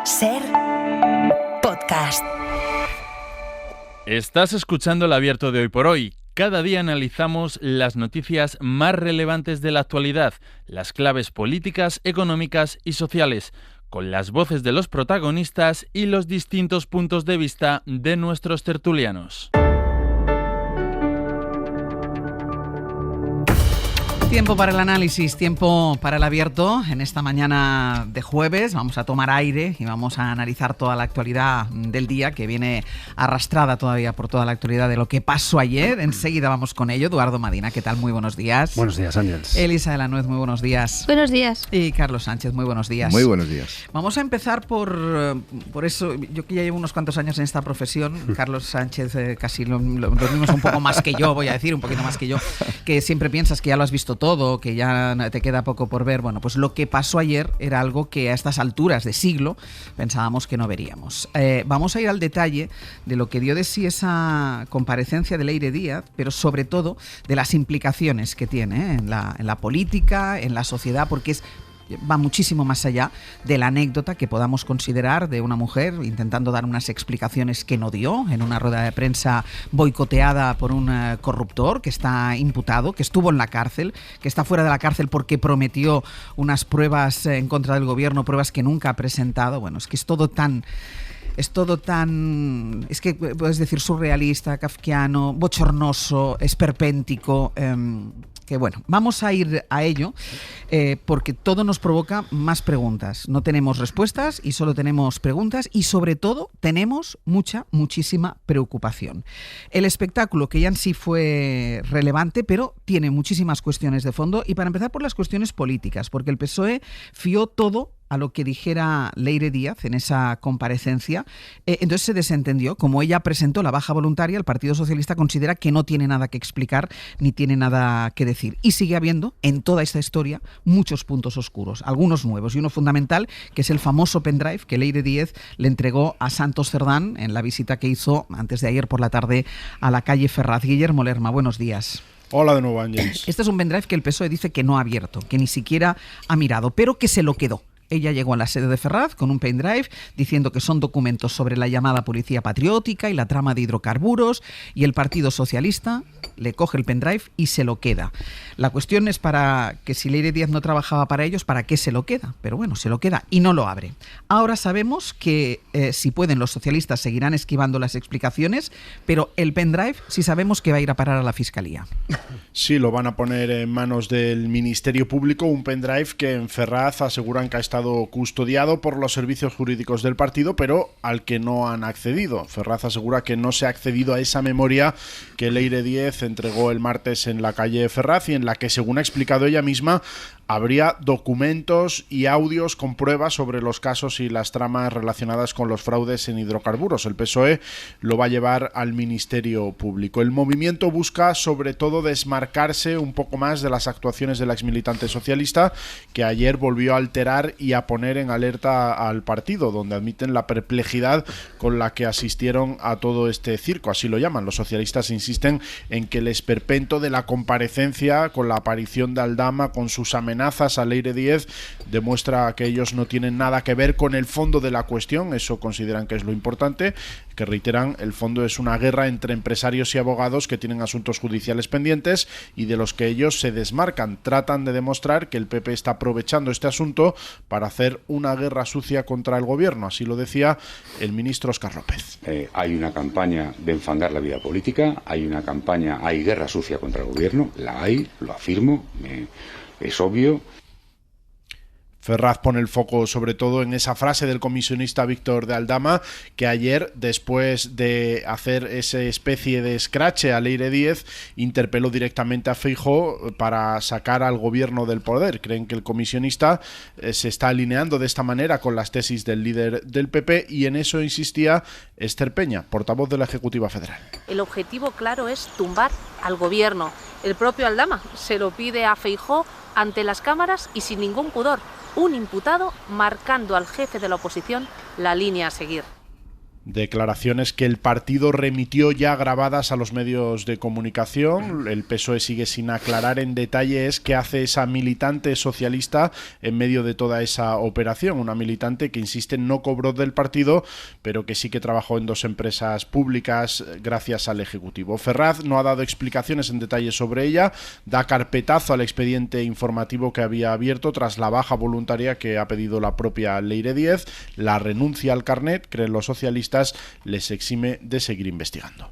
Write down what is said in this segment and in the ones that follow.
Ser podcast. Estás escuchando el Abierto de Hoy por Hoy. Cada día analizamos las noticias más relevantes de la actualidad, las claves políticas, económicas y sociales, con las voces de los protagonistas y los distintos puntos de vista de nuestros tertulianos. Tiempo para el análisis, tiempo para el abierto. En esta mañana de jueves vamos a tomar aire y vamos a analizar toda la actualidad del día, que viene arrastrada todavía por toda la actualidad de lo que pasó ayer. Enseguida vamos con ello. Eduardo Madina, ¿qué tal? Muy buenos días. Buenos días, Ángeles. Elisa de la Nuez, muy buenos días. Buenos días. Y Carlos Sánchez, muy buenos días. Muy buenos días. Vamos a empezar por eso. Yo que ya llevo unos cuantos años en esta profesión, Carlos Sánchez casi lo mismo es un poco más que yo, voy a decir, un poquito más que yo, que siempre piensas que ya lo has visto todo, que ya te queda poco por ver. Bueno, pues lo que pasó ayer era algo que a estas alturas de siglo pensábamos que no veríamos. Vamos a ir al detalle de lo que dio de sí esa comparecencia de Leire Díaz, pero sobre todo de las implicaciones que tiene en la política, en la sociedad, porque va muchísimo más allá de la anécdota que podamos considerar de una mujer intentando dar unas explicaciones que no dio en una rueda de prensa boicoteada por un corruptor que está imputado, que estuvo en la cárcel, que está fuera de la cárcel porque prometió unas pruebas en contra del gobierno, pruebas que nunca ha presentado. Bueno, es que es todo tan, es que puedes decir surrealista, kafkiano, bochornoso, esperpéntico, que bueno, vamos a ir a ello porque todo nos provoca más preguntas. No tenemos respuestas y solo tenemos preguntas, y sobre todo tenemos muchísima preocupación. El espectáculo, que ya en sí fue relevante, pero tiene muchísimas cuestiones de fondo, y para empezar por las cuestiones políticas, porque el PSOE fió todo a lo que dijera Leire Díaz en esa comparecencia. Entonces se desentendió. Como ella presentó la baja voluntaria, el Partido Socialista considera que no tiene nada que explicar ni tiene nada que decir. Y sigue habiendo en toda esta historia muchos puntos oscuros, algunos nuevos, y uno fundamental, que es el famoso pendrive que Leire Díaz le entregó a Santos Cerdán en la visita que hizo antes de ayer por la tarde a la calle Ferraz. Guillermo Lerma, buenos días. Hola de nuevo, Ángeles. Este es un pendrive que el PSOE dice que no ha abierto, que ni siquiera ha mirado, pero que se lo quedó. Ella llegó a la sede de Ferraz con un pendrive diciendo que son documentos sobre la llamada Policía Patriótica y la trama de hidrocarburos, y el Partido Socialista le coge el pendrive y se lo queda. La cuestión es, para que si Leire Díaz no trabajaba para ellos, ¿para qué se lo queda? Pero bueno, se lo queda y no lo abre. Ahora sabemos que si pueden, los socialistas seguirán esquivando las explicaciones, pero el pendrive sí sabemos que va a ir a parar a la Fiscalía. Sí, lo van a poner en manos del Ministerio Público, un pendrive que en Ferraz aseguran que ha estado custodiado por los servicios jurídicos del partido, pero al que no han accedido. Ferraz asegura que no se ha accedido a esa memoria que Leire Díaz entregó el martes en la calle Ferraz, y en la que, según ha explicado ella misma, habría documentos y audios con pruebas sobre los casos y las tramas relacionadas con los fraudes en hidrocarburos. El PSOE lo va a llevar al Ministerio Público. El movimiento busca sobre todo desmarcarse un poco más de las actuaciones de la exmilitante socialista, que ayer volvió a alterar y a poner en alerta al partido, donde admiten la perplejidad con la que asistieron a todo este circo, así lo llaman. Los socialistas insisten en que el esperpento de la comparecencia, con la aparición de Aldama, con sus amenazas a Leire Díaz, demuestra que ellos no tienen nada que ver con el fondo de la cuestión. Eso consideran que es lo importante, que, reiteran, el fondo es una guerra entre empresarios y abogados que tienen asuntos judiciales pendientes y de los que ellos se desmarcan. Tratan de demostrar que el PP está aprovechando este asunto para hacer una guerra sucia contra el gobierno. Así lo decía el ministro Óscar López. Hay una campaña de enfangar la vida política, hay guerra sucia contra el gobierno, la hay, lo afirmo, es obvio. Ferraz pone el foco sobre todo en esa frase del comisionista Víctor de Aldama, que ayer, después de hacer esa especie de escrache a Leire Díaz, interpeló directamente a Feijóo para sacar al gobierno del poder. Creen que el comisionista se está alineando de esta manera con las tesis del líder del PP, y en eso insistía Esther Peña, portavoz de la Ejecutiva Federal. El objetivo claro es tumbar al gobierno. El propio Aldama se lo pide a Feijóo ante las cámaras y sin ningún pudor. Un imputado marcando al jefe de la oposición la línea a seguir. Declaraciones que el partido remitió ya grabadas a los medios de comunicación. El PSOE sigue sin aclarar en detalle qué hace esa militante socialista en medio de toda esa operación. Una militante que, insiste, no cobró del partido, pero que sí que trabajó en 2 empresas públicas gracias al Ejecutivo. Ferraz no ha dado explicaciones en detalle sobre ella, da carpetazo al expediente informativo que había abierto tras la baja voluntaria que ha pedido la propia Leire Díez. La renuncia al carnet, creen los socialistas, les exime de seguir investigando.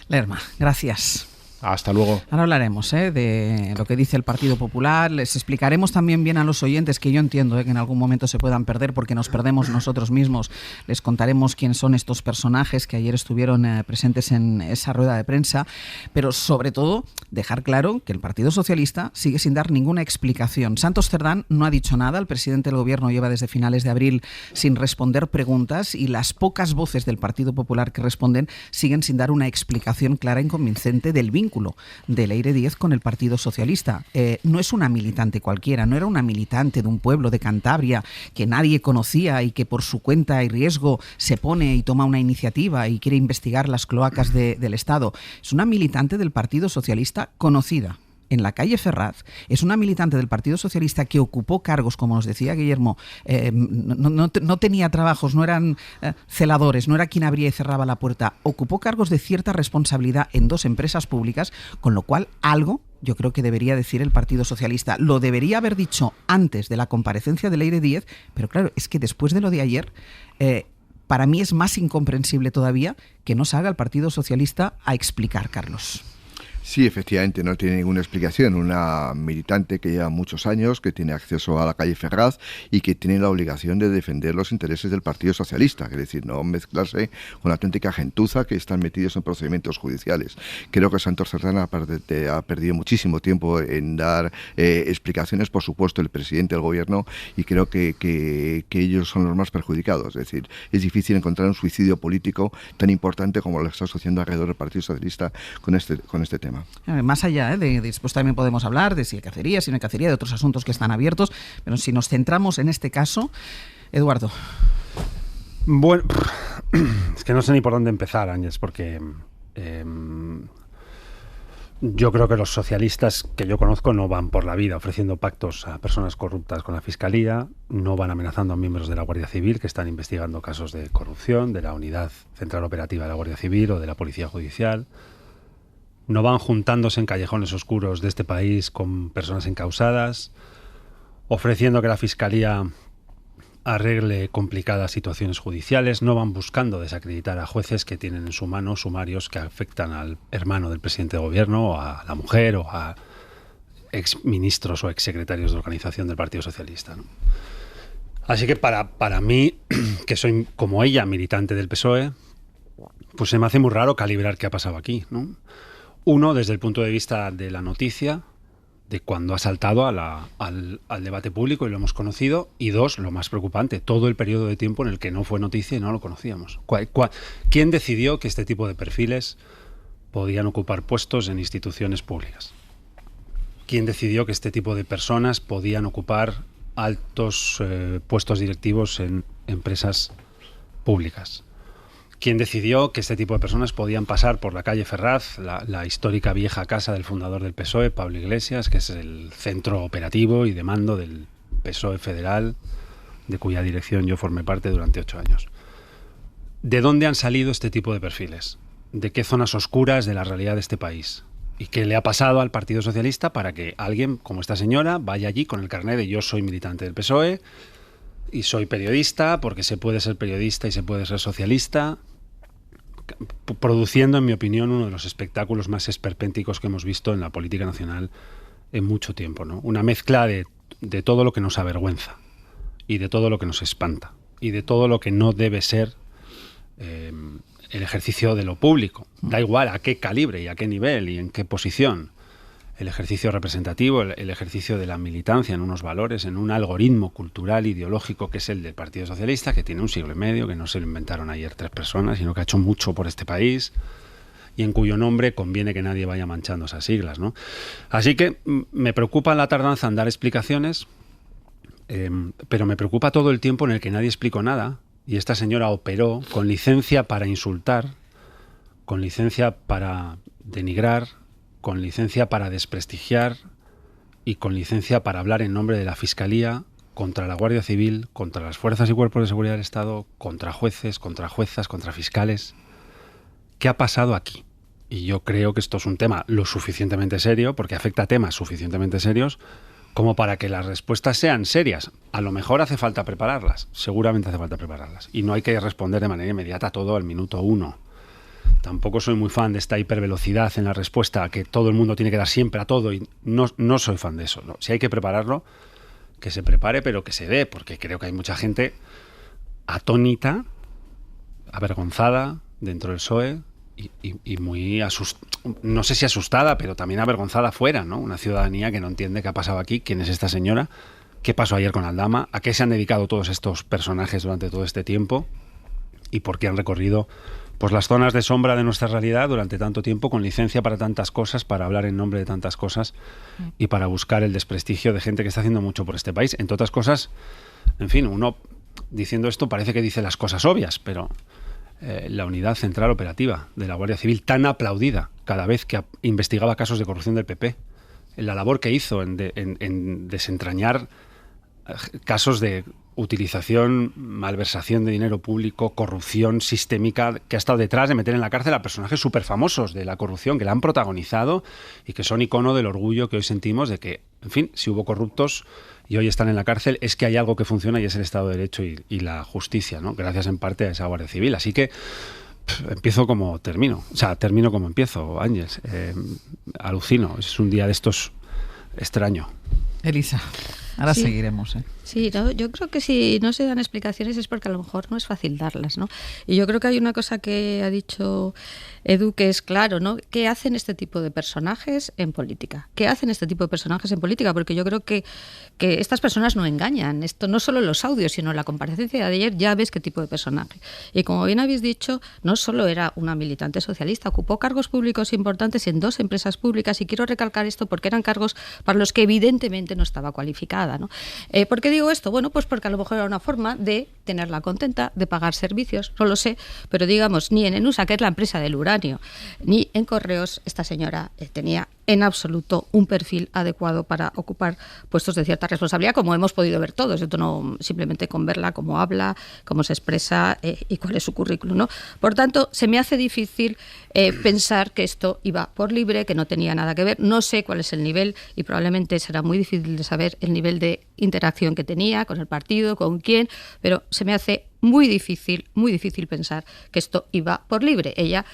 Lerma, gracias. Hasta luego. Ahora hablaremos de lo que dice el Partido Popular. Les explicaremos también bien a los oyentes, que yo entiendo que en algún momento se puedan perder porque nos perdemos nosotros mismos. Les contaremos quién son estos personajes que ayer estuvieron presentes en esa rueda de prensa, pero sobre todo dejar claro que el Partido Socialista sigue sin dar ninguna explicación. Santos Cerdán no ha dicho nada. El presidente del Gobierno lleva desde finales de abril sin responder preguntas y las pocas voces del Partido Popular que responden siguen sin dar una explicación clara y convincente del vínculo de Leire Díez con el Partido Socialista. No es una militante cualquiera, no era una militante de un pueblo de Cantabria que nadie conocía y que por su cuenta y riesgo se pone y toma una iniciativa y quiere investigar las cloacas del Estado. Es una militante del Partido Socialista conocida en la calle Ferraz. Es una militante del Partido Socialista que ocupó cargos, como nos decía Guillermo, no tenía trabajos, no eran celadores, no era quien abría y cerraba la puerta, ocupó cargos de cierta responsabilidad en 2 empresas públicas, con lo cual algo yo creo que debería decir el Partido Socialista. Lo debería haber dicho antes de la comparecencia de Leire Díez, pero claro, es que después de lo de ayer, para mí es más incomprensible todavía que no salga el Partido Socialista a explicar, Carlos. Sí, efectivamente, no tiene ninguna explicación. Una militante que lleva muchos años, que tiene acceso a la calle Ferraz y que tiene la obligación de defender los intereses del Partido Socialista, es decir, no mezclarse con la auténtica gentuza que están metidos en procedimientos judiciales. Creo que Santos Cerdán ha perdido muchísimo tiempo en dar explicaciones, por supuesto, el presidente del Gobierno, y creo que ellos son los más perjudicados. Es decir, es difícil encontrar un suicidio político tan importante como lo que está sucediendo alrededor del Partido Socialista con este tema. Más allá después también podemos hablar de si hay cacería, si no hay cacería, de otros asuntos que están abiertos, pero si nos centramos en este caso, Eduardo. Bueno, es que no sé ni por dónde empezar, Ángels, porque yo creo que los socialistas que yo conozco no van por la vida ofreciendo pactos a personas corruptas con la Fiscalía, no van amenazando a miembros de la Guardia Civil que están investigando casos de corrupción, de la Unidad Central Operativa de la Guardia Civil o de la Policía Judicial. No van juntándose en callejones oscuros de este país con personas encausadas, ofreciendo que la Fiscalía arregle complicadas situaciones judiciales, no van buscando desacreditar a jueces que tienen en su mano sumarios que afectan al hermano del presidente de Gobierno, o a la mujer, o a exministros o exsecretarios de organización del Partido Socialista, ¿no? Así que para mí, que soy como ella militante del PSOE, pues se me hace muy raro calibrar qué ha pasado aquí, ¿no? Uno, desde el punto de vista de la noticia, de cuando ha saltado al debate público y lo hemos conocido. Y 2, lo más preocupante, todo el periodo de tiempo en el que no fue noticia y no lo conocíamos. ¿Quién decidió que este tipo de perfiles podían ocupar puestos en instituciones públicas? ¿Quién decidió que este tipo de personas podían ocupar altos puestos directivos en empresas públicas? ¿Quién decidió que este tipo de personas podían pasar por la calle Ferraz, la histórica vieja casa del fundador del PSOE, Pablo Iglesias, que es el centro operativo y de mando del PSOE federal, de cuya dirección yo formé parte durante 8 años? ¿De dónde han salido este tipo de perfiles? ¿De qué zonas oscuras de la realidad de este país? ¿Y qué le ha pasado al Partido Socialista para que alguien como esta señora vaya allí con el carnet de yo soy militante del PSOE y soy periodista, porque se puede ser periodista y se puede ser socialista, produciendo, en mi opinión, uno de los espectáculos más esperpénticos que hemos visto en la política nacional en mucho tiempo, ¿no? Una mezcla de todo lo que nos avergüenza y de todo lo que nos espanta y de todo lo que no debe ser el ejercicio de lo público. Da igual a qué calibre y a qué nivel y en qué posición. El ejercicio representativo, el ejercicio de la militancia en unos valores, en un algoritmo cultural, ideológico, que es el del Partido Socialista, que tiene un siglo y medio, que no se lo inventaron ayer 3 personas, sino que ha hecho mucho por este país y en cuyo nombre conviene que nadie vaya manchando esas siglas, ¿no? Así que me preocupa la tardanza en dar explicaciones, pero me preocupa todo el tiempo en el que nadie explicó nada y esta señora operó con licencia para insultar, con licencia para denigrar, con licencia para desprestigiar y con licencia para hablar en nombre de la Fiscalía contra la Guardia Civil, contra las fuerzas y cuerpos de seguridad del Estado, contra jueces, contra juezas, contra fiscales. ¿Qué ha pasado aquí? Y yo creo que esto es un tema lo suficientemente serio, porque afecta a temas suficientemente serios, como para que las respuestas sean serias. A lo mejor hace falta prepararlas, seguramente hace falta prepararlas. Y no hay que responder de manera inmediata a todo al minuto 1. Tampoco soy muy fan de esta hipervelocidad en la respuesta, que todo el mundo tiene que dar siempre a todo, y no soy fan de eso. No. Si hay que prepararlo, que se prepare, pero que se dé, porque creo que hay mucha gente atónita, avergonzada dentro del PSOE y muy no sé si asustada, pero también avergonzada fuera, ¿no? Una ciudadanía que no entiende qué ha pasado aquí, quién es esta señora, qué pasó ayer con Aldama, a qué se han dedicado todos estos personajes durante todo este tiempo y por qué han recorrido pues las zonas de sombra de nuestra realidad durante tanto tiempo, con licencia para tantas cosas, para hablar en nombre de tantas cosas y para buscar el desprestigio de gente que está haciendo mucho por este país. Entre otras cosas, en fin, uno diciendo esto parece que dice las cosas obvias, pero la unidad central operativa de la Guardia Civil, tan aplaudida cada vez que investigaba casos de corrupción del PP, la labor que hizo en desentrañar casos de utilización, malversación de dinero público, corrupción sistémica, que ha estado detrás de meter en la cárcel a personajes súper famosos de la corrupción, que la han protagonizado y que son icono del orgullo que hoy sentimos de que, en fin, si hubo corruptos y hoy están en la cárcel, es que hay algo que funciona y es el Estado de Derecho y la justicia, ¿no? Gracias en parte a esa Guardia Civil. Así que empiezo como termino, o sea, termino como empiezo, Ángeles. Alucino, es un día de estos extraño. Elisa, ahora sí. Seguiremos. Sí, no, yo creo que si no se dan explicaciones es porque a lo mejor no es fácil darlas, ¿no? Y yo creo que hay una cosa que ha dicho Edu que es claro, ¿no? ¿Qué hacen este tipo de personajes en política? ¿Qué hacen este tipo de personajes en política? Porque yo creo que estas personas no engañan. Esto no solo los audios, sino la comparecencia de ayer, ya ves qué tipo de personaje. Y como bien habéis dicho, no solo era una militante socialista, ocupó cargos públicos importantes en 2 empresas públicas, y quiero recalcar esto porque eran cargos para los que evidentemente no estaba cualificada, ¿no? ¿Por qué digo esto? Bueno, pues porque a lo mejor era una forma de tenerla contenta, de pagar servicios, no lo sé, pero digamos, ni en ENUSA, que es la empresa del uranio, ni en Correos, esta señora tenía en absoluto un perfil adecuado para ocupar puestos de cierta responsabilidad, como hemos podido ver todos. Esto no simplemente con verla, cómo habla, cómo se expresa y cuál es su currículum, ¿no? Por tanto, se me hace difícil pensar que esto iba por libre, que no tenía nada que ver. No sé cuál es el nivel y probablemente será muy difícil de saber el nivel de interacción que tenía con el partido, con quién, pero se me hace muy difícil pensar que esto iba por libre. Ella,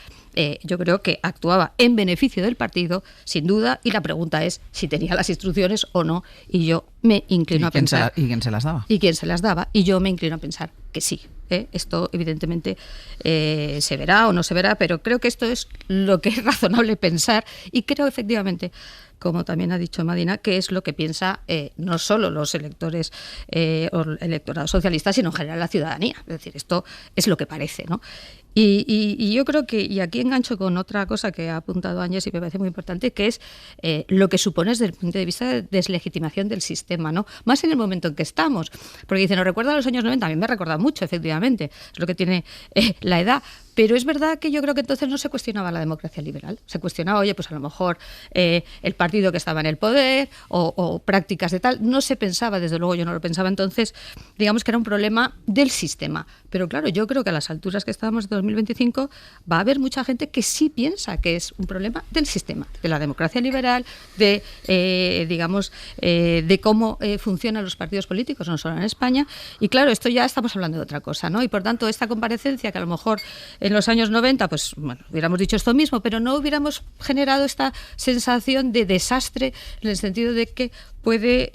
yo creo que actuaba en beneficio del partido, sin duda, y la pregunta es si tenía las instrucciones o no, y yo me inclino a pensar... ¿Y quién se las daba? ¿Y quién se las daba? Y yo me inclino a pensar que sí. Esto evidentemente se verá o no se verá, pero creo que esto es lo que es razonable pensar, y creo efectivamente, como también ha dicho Madina, que es lo que piensa no solo los electores o el electorado socialista, sino en general la ciudadanía. Es decir, esto es lo que parece, ¿no? Y yo creo que, y aquí engancho con otra cosa que ha apuntado Ángel y me parece muy importante, que es lo que supone desde el punto de vista de deslegitimación del sistema, ¿no? Más en el momento en que estamos. Porque dicen, ¿nos recuerda a los años 90? A mí me recuerda mucho, efectivamente. Es lo que tiene la edad. Pero es verdad que yo creo que entonces no se cuestionaba la democracia liberal. Se cuestionaba, oye, pues a lo mejor el partido que estaba en el poder o prácticas de tal. No se pensaba, desde luego yo no lo pensaba entonces, digamos que era un problema del sistema. Pero claro, yo creo que a las alturas que estábamos de 2025 va a haber mucha gente que sí piensa que es un problema del sistema, de la democracia liberal, de cómo funcionan los partidos políticos, no solo en España. Y claro, esto ya estamos hablando de otra cosa, ¿no? Y por tanto, esta comparecencia que a lo mejor en los años 90, pues bueno, hubiéramos dicho esto mismo, pero no hubiéramos generado esta sensación de desastre en el sentido de que puede,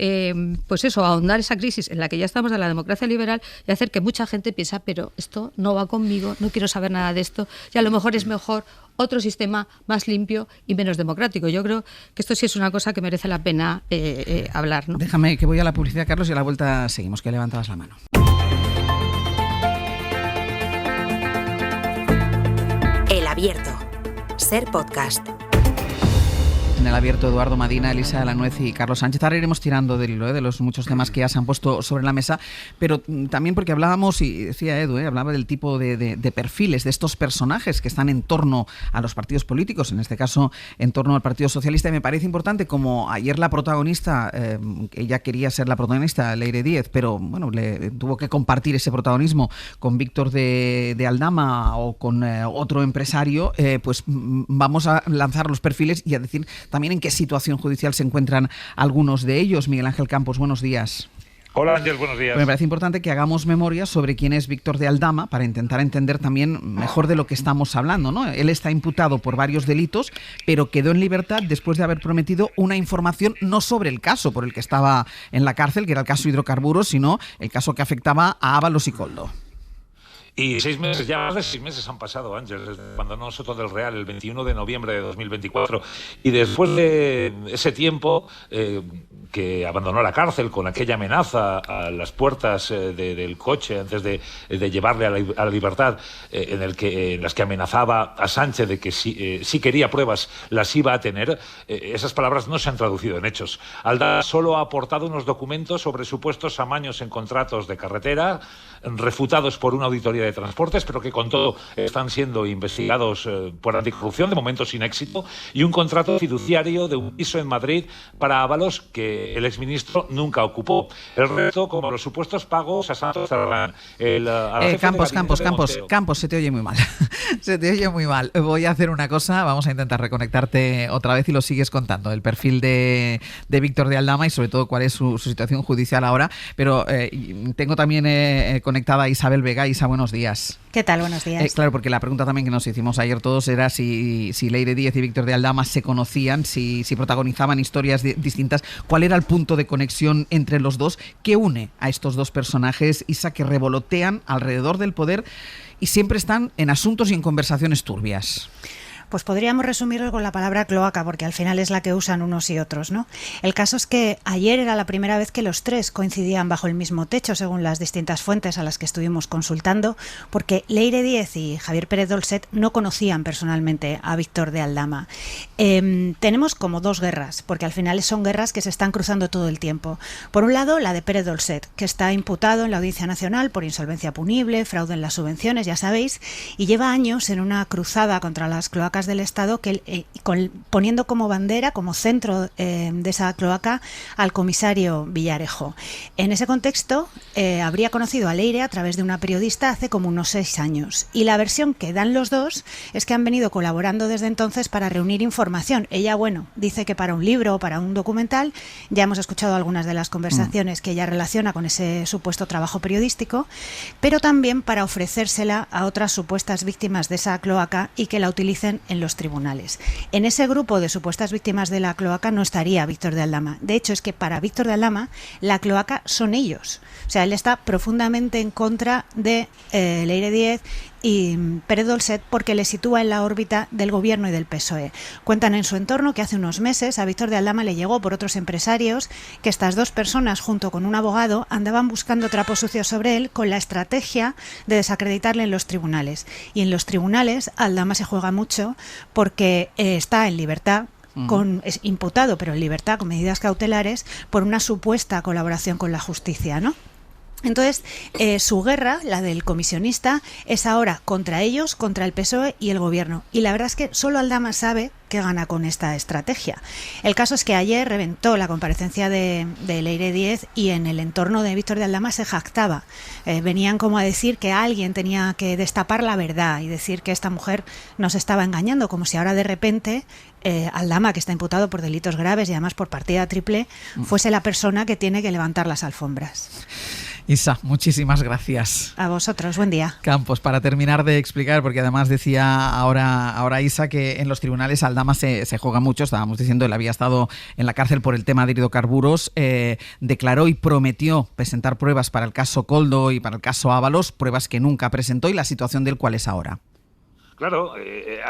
pues eso, ahondar esa crisis en la que ya estamos de la democracia liberal y hacer que mucha gente piensa, pero esto no va conmigo, no quiero saber nada de esto, y a lo mejor es mejor otro sistema más limpio y menos democrático. Yo creo que esto sí es una cosa que merece la pena hablar, ¿no? Déjame que voy a la publicidad, Carlos, y a la vuelta seguimos, que levantabas la mano. El Abierto. Ser podcast. en el abierto, Eduardo Madina, Elisa de la Nuez y Carlos Sánchez. Ahora iremos tirando del hilo de los muchos temas que ya se han puesto sobre la mesa, pero también porque hablábamos, y decía Edu, hablaba del tipo de perfiles de estos personajes que están en torno a los partidos políticos, en este caso en torno al Partido Socialista, y me parece importante, como ayer la protagonista, ella quería ser la protagonista, Leire Díez, pero bueno, le tuvo que compartir ese protagonismo con Víctor de Aldama o con otro empresario, pues vamos a lanzar los perfiles y a decir también en qué situación judicial se encuentran algunos de ellos. Miguel Ángel Campos, buenos días. Hola Ángel, buenos días. Me parece importante que hagamos memoria sobre quién es Víctor de Aldama para intentar entender también mejor de lo que estamos hablando, ¿no? Él está imputado por varios delitos, pero quedó en libertad después de haber prometido una información no sobre el caso por el que estaba en la cárcel, que era el caso hidrocarburos, sino el caso que afectaba a Ábalos y Koldo. Y 6 meses, ya más de 6 meses han pasado, Ángel, desde que abandonó Soto del Real el 21 de noviembre de 2024. Y después de ese tiempo que abandonó la cárcel con aquella amenaza a las puertas del coche antes de llevarle a la libertad, en las que amenazaba a Sánchez de que si quería pruebas las iba a tener, esas palabras no se han traducido en hechos. Aldama solo ha aportado unos documentos sobre supuestos amaños en contratos de carretera, refutados por una auditoría de transportes, pero que con todo están siendo investigados por anticorrupción, de momento sin éxito, y un contrato fiduciario de un piso en Madrid para Ábalos que el exministro nunca ocupó. El resto, como los supuestos pagos a Santos Cerdán. Campos, se te oye muy mal. Se te oye muy mal. Voy a hacer una cosa, vamos a intentar reconectarte otra vez y lo sigues contando, el perfil de Víctor de Aldama y sobre todo cuál es su situación judicial ahora, pero tengo también conectada a Isabel Vega. Isa, buenos días. ¿Qué tal? Buenos días. Claro, porque la pregunta también que nos hicimos ayer todos era si Leire Díez y Víctor de Aldama se conocían, si protagonizaban historias distintas. ¿Cuál era el punto de conexión entre los dos? ¿Qué une a estos dos personajes, Isa, que revolotean alrededor del poder y siempre están en asuntos y en conversaciones turbias? Pues podríamos resumirlo con la palabra cloaca, porque al final es la que usan unos y otros, ¿no? El caso es que ayer era la primera vez que los tres coincidían bajo el mismo techo, según las distintas fuentes a las que estuvimos consultando, porque Leire Díez y Javier Pérez Dolcet no conocían personalmente a Víctor de Aldama. Tenemos como dos guerras, porque al final son guerras que se están cruzando todo el tiempo. Por un lado, la de Pérez Dolcet, que está imputado en la Audiencia Nacional por insolvencia punible, fraude en las subvenciones, ya sabéis, y lleva años en una cruzada contra las cloacas del Estado, poniendo como bandera, como centro de esa cloaca, al comisario Villarejo. En ese contexto, habría conocido a Leire a través de una periodista hace como unos 6 años. Y la versión que dan los dos es que han venido colaborando desde entonces para reunir información. Ella, dice que para un libro o para un documental, ya hemos escuchado algunas de las conversaciones que ella relaciona con ese supuesto trabajo periodístico, pero también para ofrecérsela a otras supuestas víctimas de esa cloaca y que la utilicen en los tribunales. En ese grupo de supuestas víctimas de la cloaca no estaría Víctor de Aldama. De hecho, es que para Víctor de Aldama la cloaca son ellos. O sea, él está profundamente en contra de Leire Díez y Pérez Dolcet porque le sitúa en la órbita del gobierno y del PSOE. Cuentan en su entorno que hace unos meses a Víctor de Aldama le llegó por otros empresarios que estas dos personas, junto con un abogado, andaban buscando trapos sucios sobre él con la estrategia de desacreditarle en los tribunales. Y en los tribunales Aldama se juega mucho porque está en libertad, es imputado, pero en libertad con medidas cautelares por una supuesta colaboración con la justicia, ¿no? Entonces, su guerra, la del comisionista, es ahora contra ellos, contra el PSOE y el gobierno. Y la verdad es que solo Aldama sabe qué gana con esta estrategia. El caso es que ayer reventó la comparecencia de Leire Díez y en el entorno de Víctor de Aldama se jactaba. Venían como a decir que alguien tenía que destapar la verdad y decir que esta mujer nos estaba engañando, como si ahora de repente Aldama, que está imputado por delitos graves y además por partida triple, fuese la persona que tiene que levantar las alfombras. Isa, muchísimas gracias. A vosotros, buen día. Campos, para terminar de explicar, porque además decía ahora Isa que en los tribunales Aldama se juega mucho, estábamos diciendo, él había estado en la cárcel por el tema de hidrocarburos, declaró y prometió presentar pruebas para el caso Koldo y para el caso Ábalos, pruebas que nunca presentó, y la situación del cual es ahora. Claro,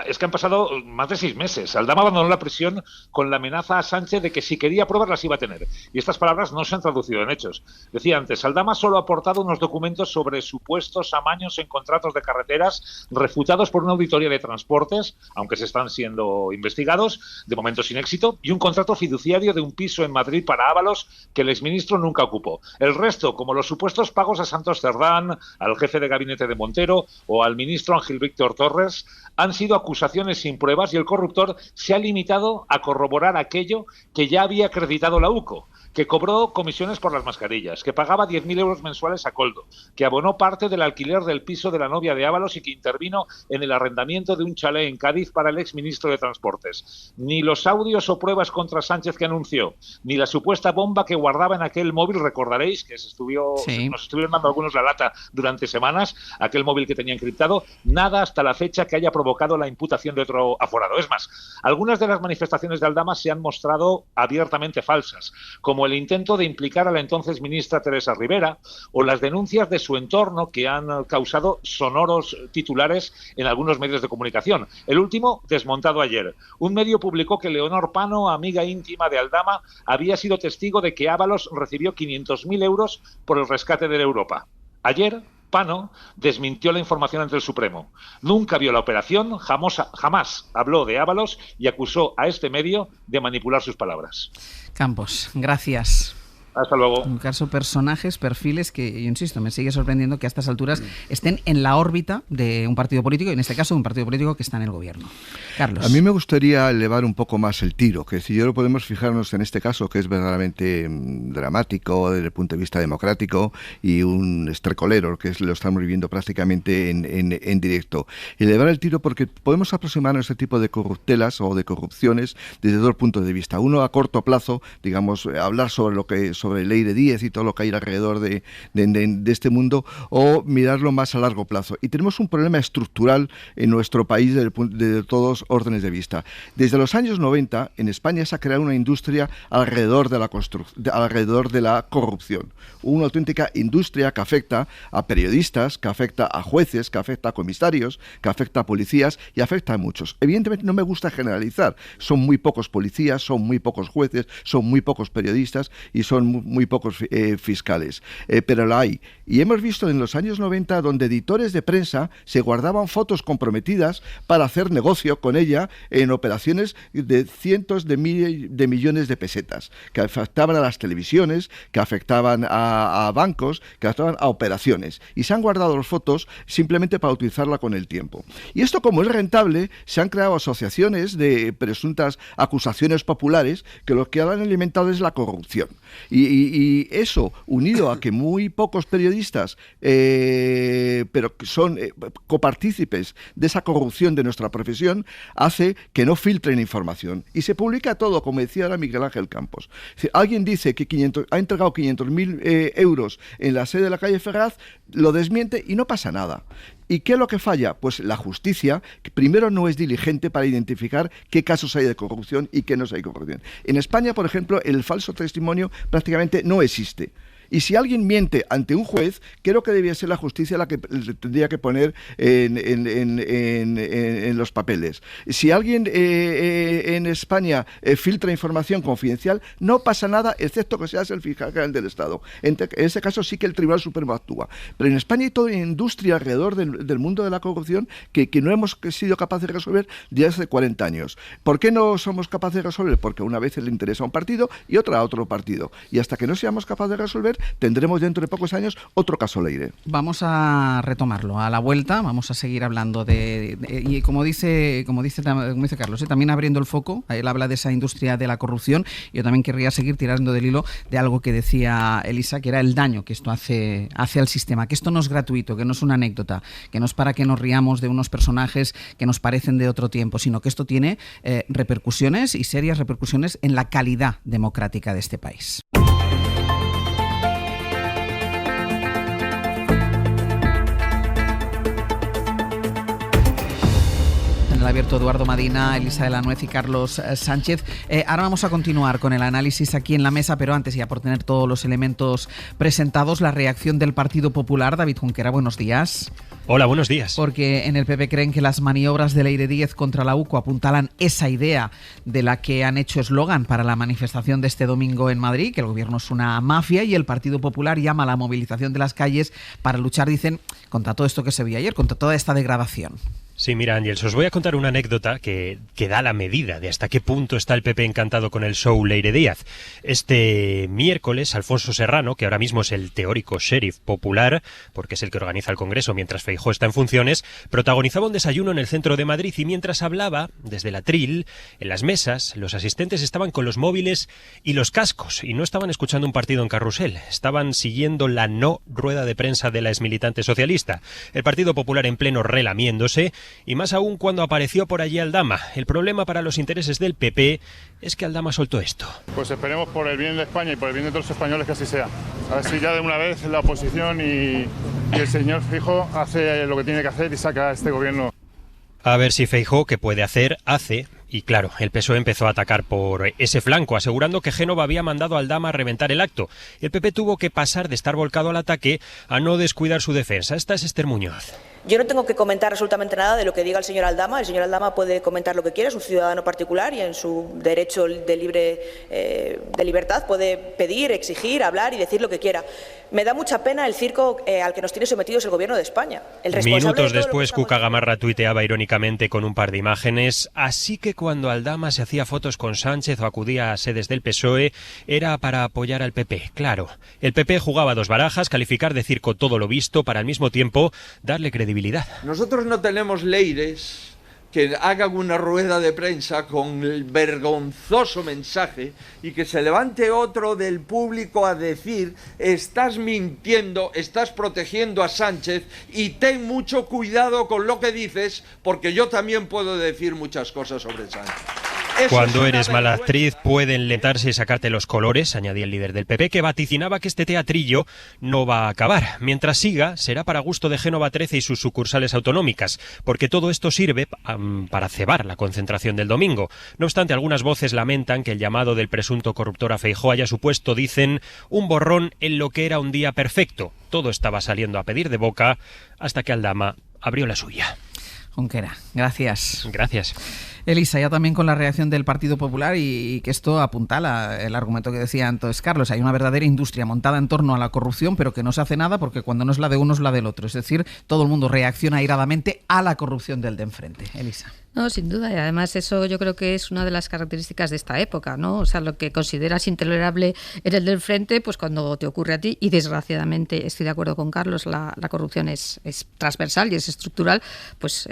es que han pasado más de 6 meses. Aldama abandonó la prisión con la amenaza a Sánchez de que si quería pruebas las iba a tener. Y estas palabras no se han traducido en hechos. Decía antes, Aldama solo ha aportado unos documentos sobre supuestos amaños en contratos de carreteras refutados por una auditoría de transportes, aunque se están siendo investigados, de momento sin éxito, y un contrato fiduciario de un piso en Madrid para Ábalos que el exministro nunca ocupó. El resto, como los supuestos pagos a Santos Cerdán, al jefe de gabinete de Montero o al ministro Ángel Víctor Torres, han sido acusaciones sin pruebas y el corruptor se ha limitado a corroborar aquello que ya había acreditado la UCO, que cobró comisiones por las mascarillas, que pagaba 10.000 euros mensuales a Coldo, que abonó parte del alquiler del piso de la novia de Ábalos y que intervino en el arrendamiento de un chalet en Cádiz para el exministro de Transportes. Ni los audios o pruebas contra Sánchez que anunció, ni la supuesta bomba que guardaba en aquel móvil, recordaréis que nos estuvieron dando algunos la lata durante semanas, aquel móvil que tenía encriptado, nada hasta la fecha que haya provocado la imputación de otro aforado. Es más, algunas de las manifestaciones de Aldama se han mostrado abiertamente falsas, como el intento de implicar a la entonces ministra Teresa Rivera o las denuncias de su entorno que han causado sonoros titulares en algunos medios de comunicación. El último, desmontado ayer. Un medio publicó que Leonor Pano, amiga íntima de Aldama, había sido testigo de que Ábalos recibió 500.000 euros por el rescate de la Europa. Ayer, Pano desmintió la información ante el Supremo. Nunca vio la operación, jamás habló de Ábalos y acusó a este medio de manipular sus palabras. Campos, gracias. Hasta luego. Un caso, personajes, perfiles que, yo insisto, me sigue sorprendiendo que a estas alturas estén en la órbita de un partido político, y en este caso de un partido político que está en el gobierno. Carlos. A mí me gustaría elevar un poco más el tiro, que si yo podemos fijarnos en este caso, que es verdaderamente dramático desde el punto de vista democrático y un estercolero, que lo estamos viviendo prácticamente en directo. Elevar el tiro porque podemos aproximarnos a este tipo de corruptelas o de corrupciones desde dos puntos de vista. Uno, a corto plazo, digamos, hablar sobre Leire Díez y todo lo que hay alrededor de este mundo, o mirarlo más a largo plazo. Y tenemos un problema estructural en nuestro país desde todos órdenes de vista. Desde los años 90, en España se ha creado una industria alrededor de la corrupción. Una auténtica industria que afecta a periodistas, que afecta a jueces, que afecta a comisarios, que afecta a policías y afecta a muchos. Evidentemente no me gusta generalizar. Son muy pocos policías, son muy pocos jueces, son muy pocos periodistas y son muy pocos fiscales, pero la hay. Y hemos visto en los años 90 donde editores de prensa se guardaban fotos comprometidas para hacer negocio con ella en operaciones de cientos de millones de pesetas, que afectaban a las televisiones, que afectaban a bancos, que afectaban a operaciones. Y se han guardado las fotos simplemente para utilizarla con el tiempo. Y esto, como es rentable, se han creado asociaciones de presuntas acusaciones populares que lo que han alimentado es la corrupción. Y eso, unido a que muy pocos periodistas, pero que son copartícipes de esa corrupción de nuestra profesión, hace que no filtren información. Y se publica todo, como decía ahora Miguel Ángel Campos. Si alguien dice que ha entregado 500.000 euros en la sede de la calle Ferraz, lo desmiente y no pasa nada. ¿Y qué es lo que falla? Pues la justicia, que primero no es diligente para identificar qué casos hay de corrupción y qué no hay de corrupción. En España, por ejemplo, el falso testimonio prácticamente no existe. Y si alguien miente ante un juez, creo que debía ser la justicia la que tendría que poner en los papeles. Si alguien en España filtra información confidencial, no pasa nada, excepto que seas el fiscal general del Estado. En ese caso sí que el Tribunal Supremo actúa. Pero en España hay toda una industria alrededor del mundo de la corrupción que no hemos sido capaces de resolver desde hace 40 años. ¿Por qué no somos capaces de resolver? Porque una vez le interesa a un partido y otra a otro partido. Y hasta que no seamos capaces de resolver, tendremos dentro de pocos años otro caso Leire. Vamos a retomarlo a la vuelta, vamos a seguir hablando y como dice Carlos, también abriendo el foco. Él habla de esa industria de la corrupción. Yo también querría seguir tirando del hilo de algo que decía Elisa, que era el daño que esto hace al sistema, que esto no es gratuito, que no es una anécdota, que no es para que nos riamos de unos personajes que nos parecen de otro tiempo, sino que esto tiene repercusiones y serias repercusiones en la calidad democrática de este país. Abierto, Eduardo Madina, Elisa de la Nuez y Carlos Sánchez. Ahora vamos a continuar con el análisis aquí en la mesa, pero antes, ya por tener todos los elementos presentados, la reacción del Partido Popular. David Junquera, buenos días. Hola, buenos días. Porque en el PP creen que las maniobras de Leire Díez contra la UCO apuntalan esa idea de la que han hecho eslogan para la manifestación de este domingo en Madrid, que el gobierno es una mafia, y el Partido Popular llama a la movilización de las calles para luchar, dicen, contra todo esto que se vio ayer, contra toda esta degradación. Sí, mira, Ángels, os voy a contar una anécdota que da la medida de hasta qué punto está el PP encantado con el show Leire Díaz. Este miércoles, Alfonso Serrano, que ahora mismo es el teórico sheriff popular, porque es el que organiza el Congreso mientras Feijóo está en funciones, protagonizaba un desayuno en el centro de Madrid y mientras hablaba, desde el atril, en las mesas, los asistentes estaban con los móviles y los cascos y no estaban escuchando un partido en carrusel, estaban siguiendo la no rueda de prensa de la exmilitante socialista. El Partido Popular en pleno relamiéndose, y más aún cuando apareció por allí Aldama. El problema para los intereses del PP es que Aldama soltó esto. Pues esperemos por el bien de España y por el bien de todos los españoles que así sea. A ver si ya de una vez la oposición y el señor Feijóo hace lo que tiene que hacer y saca a este gobierno. A ver si Feijóo, que puede hacer, hace. Y claro, el PSOE empezó a atacar por ese flanco, asegurando que Génova había mandado a Aldama a reventar el acto. El PP tuvo que pasar de estar volcado al ataque a no descuidar su defensa. Esta es Esther Muñoz. Yo no tengo que comentar absolutamente nada de lo que diga el señor Aldama. El señor Aldama puede comentar lo que quiera, es un ciudadano particular y en su derecho de libertad puede pedir, exigir, hablar y decir lo que quiera. Me da mucha pena el circo al que nos tiene sometidos el gobierno de España. Minutos después, Cuca Gamarra tuiteaba irónicamente con un par de imágenes. Así que cuando Aldama se hacía fotos con Sánchez o acudía a sedes del PSOE, era para apoyar al PP. Claro, el PP jugaba dos barajas, calificar de circo todo lo visto para al mismo tiempo darle credibilidad. Nosotros no tenemos leires que hagan una rueda de prensa con el vergonzoso mensaje y que se levante otro del público a decir: estás mintiendo, estás protegiendo a Sánchez y ten mucho cuidado con lo que dices, porque yo también puedo decir muchas cosas sobre Sánchez. Cuando eres mala actriz pueden lentarse y sacarte los colores, añadía el líder del PP, que vaticinaba que este teatrillo no va a acabar. Mientras siga, será para gusto de Génova 13 y sus sucursales autonómicas, porque todo esto sirve para cebar la concentración del domingo. No obstante, algunas voces lamentan que el llamado del presunto corruptor a Feijóo haya supuesto, dicen, un borrón en lo que era un día perfecto. Todo estaba saliendo a pedir de boca hasta que Aldama abrió la suya. Junquera, gracias. Gracias. Elisa, ya también con la reacción del Partido Popular y que esto apuntala el argumento que decía entonces Carlos. Hay una verdadera industria montada en torno a la corrupción, pero que no se hace nada porque cuando no es la de uno es la del otro. Es decir, todo el mundo reacciona airadamente a la corrupción del de enfrente. Elisa. No, sin duda, y además eso yo creo que es una de las características de esta época, ¿no? O sea, lo que consideras intolerable en el del frente, pues cuando te ocurre a ti, y desgraciadamente estoy de acuerdo con Carlos, la corrupción es transversal y es estructural, pues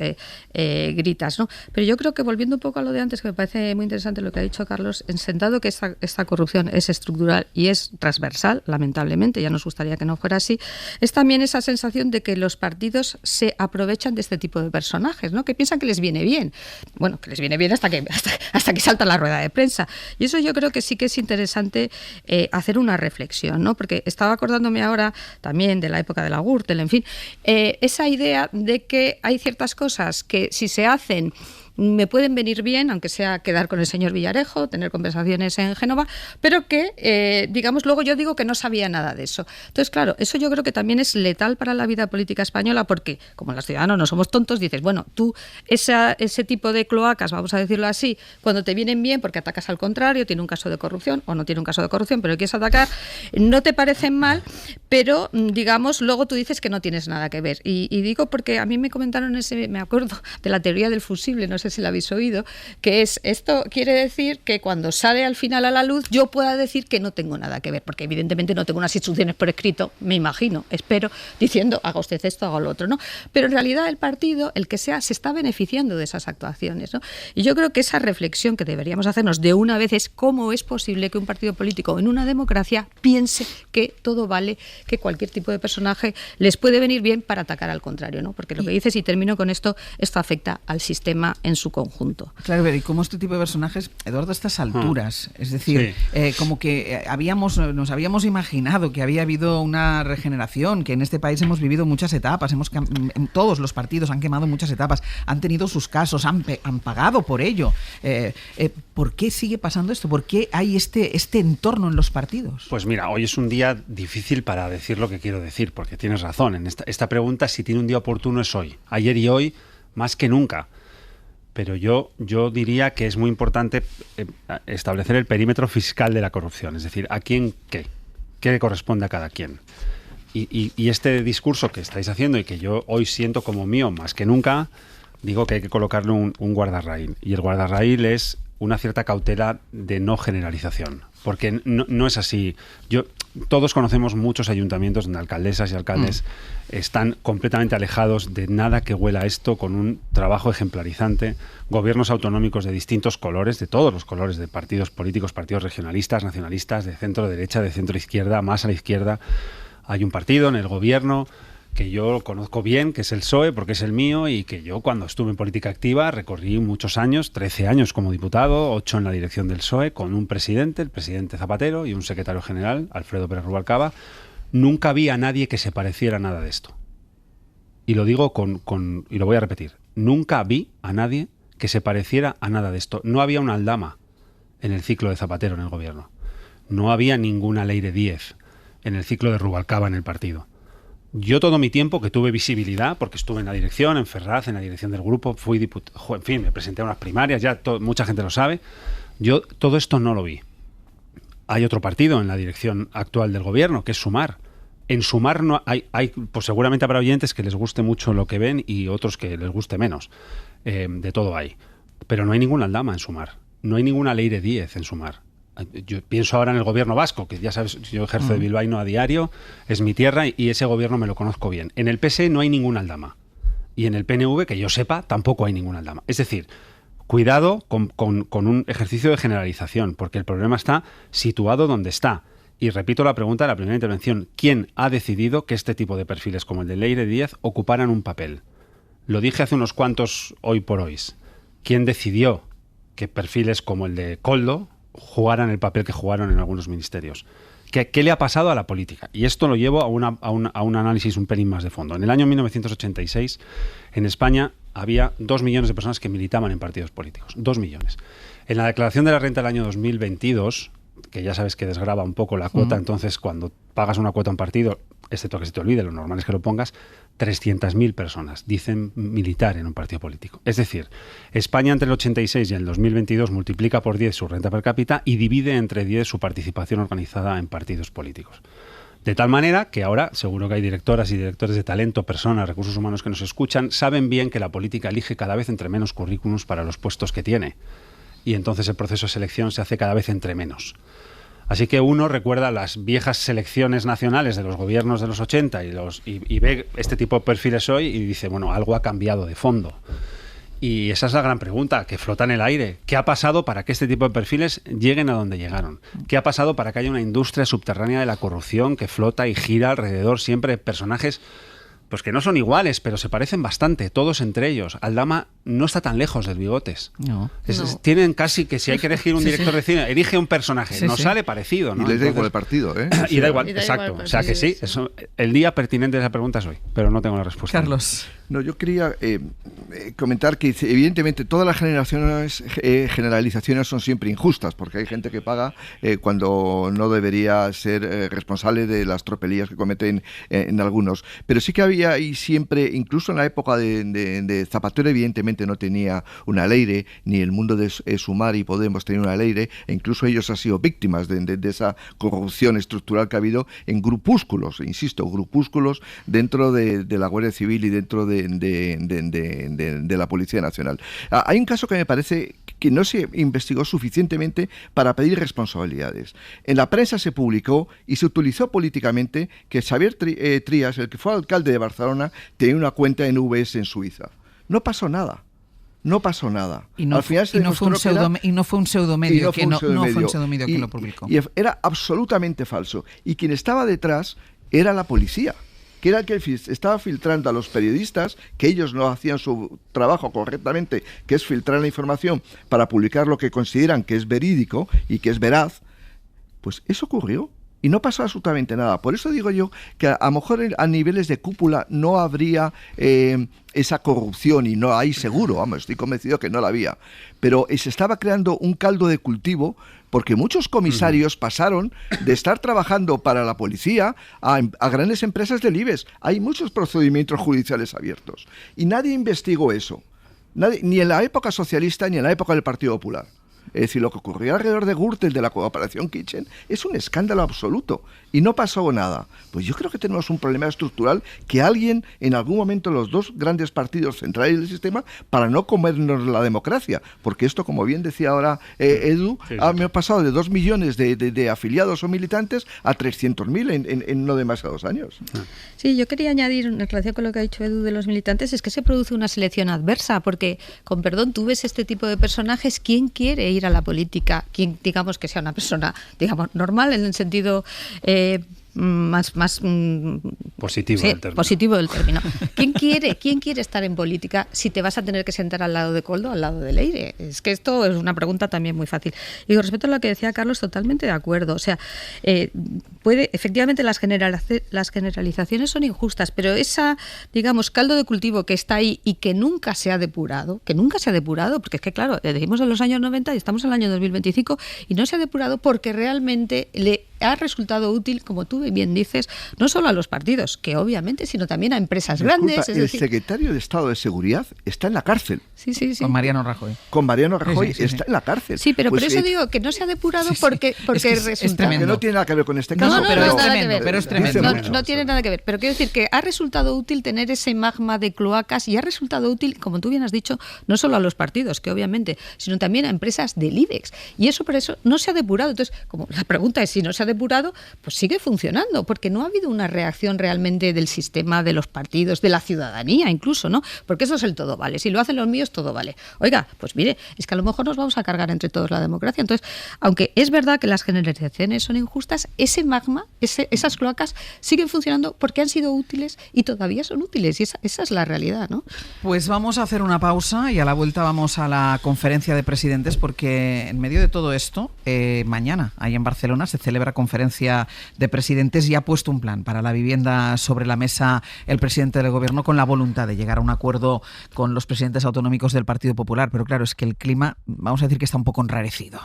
gritas, ¿no? Pero yo creo que volviendo un poco a lo de antes, que me parece muy interesante lo que ha dicho Carlos, en sentado que esta corrupción es estructural y es transversal, lamentablemente, ya nos gustaría que no fuera así, es también esa sensación de que los partidos se aprovechan de este tipo de personajes, ¿no? Que piensan que les viene bien. Bueno, que les viene bien hasta que salta la rueda de prensa. Y eso yo creo que sí que es interesante hacer una reflexión, ¿no? Porque estaba acordándome ahora también de la época de la Gürtel, en fin, esa idea de que hay ciertas cosas que si se hacen me pueden venir bien, aunque sea quedar con el señor Villarejo, tener conversaciones en Génova, pero que, digamos, luego yo digo que no sabía nada de eso. Entonces, claro, eso yo creo que también es letal para la vida política española, porque como los ciudadanos no somos tontos, dices, bueno, tú ese tipo de cloacas, vamos a decirlo así, cuando te vienen bien porque atacas al contrario, tiene un caso de corrupción o no tiene un caso de corrupción, pero quieres atacar, no te parecen mal, pero, digamos, luego tú dices que no tienes nada que ver. Y digo porque a mí me comentaron me acuerdo de la teoría del fusible, no sé si la habéis oído, que es esto quiere decir que cuando sale al final a la luz yo pueda decir que no tengo nada que ver, porque evidentemente no tengo unas instrucciones por escrito, me imagino, espero, diciendo haga usted esto, haga lo otro, ¿no? Pero en realidad el partido, el que sea, se está beneficiando de esas actuaciones, ¿no? Y yo creo que esa reflexión que deberíamos hacernos de una vez es cómo es posible que un partido político en una democracia piense que todo vale, que cualquier tipo de personaje les puede venir bien para atacar al contrario, ¿no? Porque lo que dices, y termino con esto afecta al sistema en en su conjunto. Claro, pero ¿y cómo este tipo de personajes, Eduardo, a estas alturas? Es decir, como que nos habíamos imaginado que había habido una regeneración, que en este país hemos vivido muchas etapas, todos los partidos han quemado muchas etapas, han tenido sus casos, han pagado por ello. ¿Por qué sigue pasando esto? ¿Por qué hay este entorno en los partidos? Pues mira, hoy es un día difícil para decir lo que quiero decir, porque tienes razón. En esta pregunta, si tiene un día oportuno, es hoy. Ayer y hoy, más que nunca. Pero yo diría que es muy importante establecer el perímetro fiscal de la corrupción. Es decir, ¿a quién qué? ¿Qué le corresponde a cada quien? Y este discurso que estáis haciendo y que yo hoy siento como mío más que nunca, digo que hay que colocarle un guardarraíl. Y el guardarraíl es una cierta cautela de no generalización. Porque no es así. Todos conocemos muchos ayuntamientos donde alcaldesas y alcaldes están completamente alejados de nada que huela a esto, con un trabajo ejemplarizante, gobiernos autonómicos de distintos colores, de todos los colores, de partidos políticos, partidos regionalistas, nacionalistas, de centro derecha, de centro izquierda, más a la izquierda. Hay un partido en el gobierno que yo conozco bien, que es el PSOE, porque es el mío, y que yo cuando estuve en política activa recorrí muchos años, 13 años como diputado, 8 en la dirección del PSOE, con un presidente, el presidente Zapatero, y un secretario general, Alfredo Pérez Rubalcaba. Nunca vi a nadie que se pareciera a nada de esto. Y lo digo y lo voy a repetir, nunca vi a nadie que se pareciera a nada de esto. No había una Aldama en el ciclo de Zapatero en el gobierno. No había ninguna Leire Díez en el ciclo de Rubalcaba en el partido. Yo todo mi tiempo que tuve visibilidad, porque estuve en la dirección, en Ferraz, en la dirección del grupo, fui diputado, en fin, me presenté a unas primarias, mucha gente lo sabe, yo todo esto no lo vi. Hay otro partido en la dirección actual del gobierno, que es Sumar. En Sumar no hay pues seguramente habrá oyentes que les guste mucho lo que ven y otros que les guste menos. De todo hay. Pero no hay ninguna Aldama en Sumar. No hay ninguna Leire Díez en Sumar. Yo pienso ahora en el gobierno vasco, que ya sabes, yo ejerzo de bilbaíno a diario, es mi tierra y ese gobierno me lo conozco bien. En el PSE no hay ninguna Aldama. Y en el PNV, que yo sepa, tampoco hay ninguna Aldama. Es decir, cuidado con un ejercicio de generalización, porque el problema está situado donde está. Y repito la pregunta de la primera intervención. ¿Quién ha decidido que este tipo de perfiles como el de Leire Díez ocuparan un papel? Lo dije hace unos cuantos hoy por hoy. ¿Quién decidió que perfiles como el de Koldo jugaran el papel que jugaron en algunos ministerios? ¿Qué le ha pasado a la política? Y esto lo llevo a un análisis un pelín más de fondo. En el año 1986, en España, había 2 millones de personas que militaban en partidos políticos. 2 millones. En la declaración de la renta del año 2022, que ya sabes que desgrava un poco la cuota, entonces cuando pagas una cuota a un partido, excepto que se te olvide, lo normal es que lo pongas, 300.000 personas dicen militar en un partido político. Es decir, España entre el 86 y el 2022 multiplica por 10 su renta per cápita y divide entre 10 su participación organizada en partidos políticos. De tal manera que ahora, seguro que hay directoras y directores de talento, personas, recursos humanos que nos escuchan, saben bien que la política elige cada vez entre menos currículums para los puestos que tiene. Y entonces el proceso de selección se hace cada vez entre menos. Así que uno recuerda las viejas selecciones nacionales de los gobiernos de los 80 y ve este tipo de perfiles hoy y dice, bueno, algo ha cambiado de fondo. Y esa es la gran pregunta, que flota en el aire. ¿Qué ha pasado para que este tipo de perfiles lleguen a donde llegaron? ¿Qué ha pasado para que haya una industria subterránea de la corrupción que flota y gira alrededor siempre de personajes pues que no son iguales, pero se parecen bastante, todos entre ellos? Aldama no está tan lejos del Bigotes. No. Tienen casi que si hay que elegir un director de cine, elige un personaje. Nos sale parecido, ¿no? Y les da igual el partido, ¿eh? Y da igual, exacto. O sea que sí, el día pertinente de esa pregunta es hoy, pero no tengo la respuesta. Carlos. No, yo quería comentar que evidentemente todas las generalizaciones son siempre injustas, porque hay gente que paga cuando no debería ser responsable de las tropelías que cometen en algunos. Pero sí que había y siempre, incluso en la época de Zapatero, evidentemente no tenía una Leire, ni el mundo de Sumar y Podemos tenía una Leire, e incluso ellos han sido víctimas de esa corrupción estructural que ha habido en grupúsculos, insisto, grupúsculos dentro de la Guardia Civil y dentro de la Policía Nacional. Hay un caso que me parece que no se investigó suficientemente para pedir responsabilidades. En la prensa se publicó y se utilizó políticamente que Xavier Trías, el que fue alcalde de Barcelona, tenía una cuenta en VS en Suiza. No pasó nada. No pasó nada. Y no fue un pseudomedio que lo publicó. Y era absolutamente falso. Y quien estaba detrás era la policía. que era el que estaba filtrando a los periodistas, que ellos no hacían su trabajo correctamente, que es filtrar la información para publicar lo que consideran que es verídico y que es veraz, pues eso ocurrió. Y no pasó absolutamente nada. Por eso digo yo que a lo mejor a niveles de cúpula no habría esa corrupción, y no hay seguro, vamos, estoy convencido que no la había. Pero se estaba creando un caldo de cultivo porque muchos comisarios pasaron de estar trabajando para la policía a grandes empresas del IBEX. Hay muchos procedimientos judiciales abiertos. Y nadie investigó eso. Nadie, ni en la época socialista ni en la época del Partido Popular. Es decir, lo que ocurrió alrededor de Gürtel, de la Operación Kitchen, es un escándalo absoluto. Y no pasó nada. Pues yo creo que tenemos un problema estructural que alguien, en algún momento, los dos grandes partidos centrales del sistema, para no comernos la democracia. Porque esto, como bien decía ahora Edu, me ha pasado de 2 millones de afiliados o militantes a 300.000 en no demasiados años. Sí, yo quería añadir, en relación con lo que ha dicho Edu de los militantes, es que se produce una selección adversa, porque, con perdón, tú ves este tipo de personajes, ¿quién quiere ir a la política? ¿Quién, digamos, que sea una persona, digamos, normal en el sentido más positivo, sí, del término. Positivo del término. ¿Quién quiere estar en política si te vas a tener que sentar al lado de Koldo o al lado de Leire? Es que esto es una pregunta también muy fácil. Y con respecto a lo que decía Carlos, totalmente de acuerdo. O sea, efectivamente las generalizaciones son injustas, pero esa, digamos, caldo de cultivo que está ahí y que nunca se ha depurado, porque es que, claro, decimos en los años 90 y estamos en el año 2025 y no se ha depurado porque realmente le ha resultado útil, como tú bien dices, no solo a los partidos, que obviamente, sino también a empresas grandes. El secretario de Estado de Seguridad está en la cárcel. Sí. Con Mariano Rajoy. Sí. Está en la cárcel. Sí, pero por eso digo que no se ha depurado porque es tremendo. Que no tiene nada que ver con este caso. Pero es tremendo. No tiene nada que ver. Pero quiero decir que ha resultado útil tener ese magma de cloacas y ha resultado útil, como tú bien has dicho, no solo a los partidos, que obviamente, sino también a empresas del IBEX. Y eso por eso no se ha depurado. Entonces, como la pregunta es si no se ha depurado, pues sigue funcionando, porque no ha habido una reacción realmente del sistema, de los partidos, de la ciudadanía incluso, ¿no? Porque eso es el todo vale. Si lo hacen los míos, todo vale. Oiga, pues mire, es que a lo mejor nos vamos a cargar entre todos la democracia. Entonces, aunque es verdad que las generalizaciones son injustas, ese magma, esas cloacas siguen funcionando porque han sido útiles y todavía son útiles. Y esa es la realidad, ¿no? Pues vamos a hacer una pausa y a la vuelta vamos a la conferencia de presidentes, porque en medio de todo esto, mañana, ahí en Barcelona, se celebra conferencia de presidentes y ha puesto un plan para la vivienda sobre la mesa el presidente del gobierno, con la voluntad de llegar a un acuerdo con los presidentes autonómicos del Partido Popular. Pero claro, es que el clima, vamos a decir que está un poco enrarecido.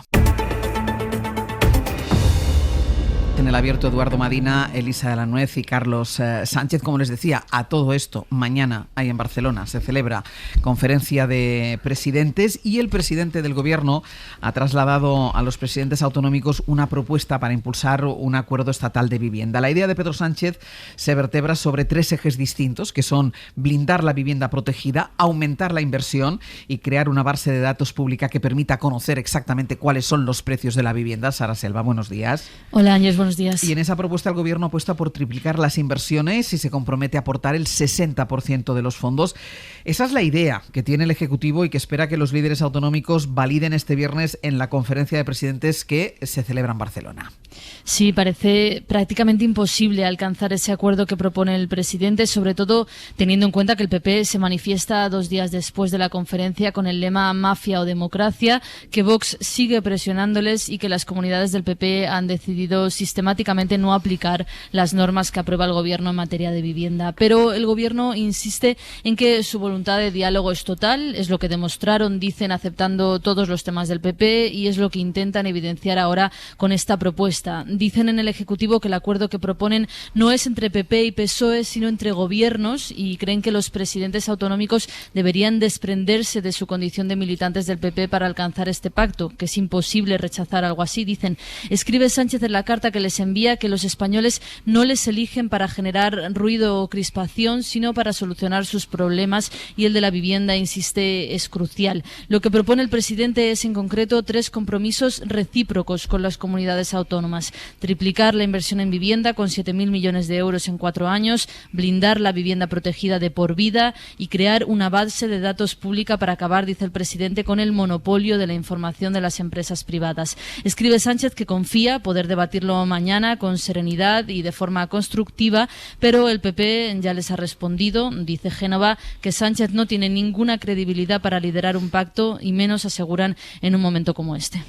En el abierto, Eduardo Madina, Elisa de la Nuez y Carlos Sánchez. Como les decía, a todo esto, mañana ahí en Barcelona se celebra conferencia de presidentes y el presidente del gobierno ha trasladado a los presidentes autonómicos una propuesta para impulsar un acuerdo estatal de vivienda. La idea de Pedro Sánchez se vertebra sobre 3 ejes distintos, que son blindar la vivienda protegida, aumentar la inversión y crear una base de datos pública que permita conocer exactamente cuáles son los precios de la vivienda. Sara Selva, buenos días. Hola, Ángel, buenos días. Y en esa propuesta el gobierno apuesta por triplicar las inversiones y se compromete a aportar el 60% de los fondos. Esa es la idea que tiene el Ejecutivo y que espera que los líderes autonómicos validen este viernes en la conferencia de presidentes que se celebra en Barcelona. Sí, parece prácticamente imposible alcanzar ese acuerdo que propone el presidente, sobre todo teniendo en cuenta que el PP se manifiesta 2 días después de la conferencia con el lema mafia o democracia, que Vox sigue presionándoles y que las comunidades del PP han decidido sistemáticamente no aplicar las normas que aprueba el gobierno en materia de vivienda. Pero el gobierno insiste en que su voluntad de diálogo es total, es lo que demostraron, dicen, aceptando todos los temas del PP, y es lo que intentan evidenciar ahora con esta propuesta. Dicen en el Ejecutivo que el acuerdo que proponen no es entre PP y PSOE, sino entre gobiernos, y creen que los presidentes autonómicos deberían desprenderse de su condición de militantes del PP para alcanzar este pacto, que es imposible rechazar algo así. Dicen, escribe Sánchez en la carta que les envía, que los españoles no les eligen para generar ruido o crispación, sino para solucionar sus problemas y el de la vivienda, insiste, es crucial. Lo que propone el presidente es, en concreto, 3 compromisos recíprocos con las comunidades autónomas. Triplicar la inversión en vivienda con 7.000 millones de euros en 4 años, blindar la vivienda protegida de por vida y crear una base de datos pública para acabar, dice el presidente, con el monopolio de la información de las empresas privadas. Escribe Sánchez que confía poder debatirlo mañana con serenidad y de forma constructiva, pero el PP ya les ha respondido. Dice Génova que Sánchez no tiene ninguna credibilidad para liderar un pacto y menos, aseguran, en un momento como este.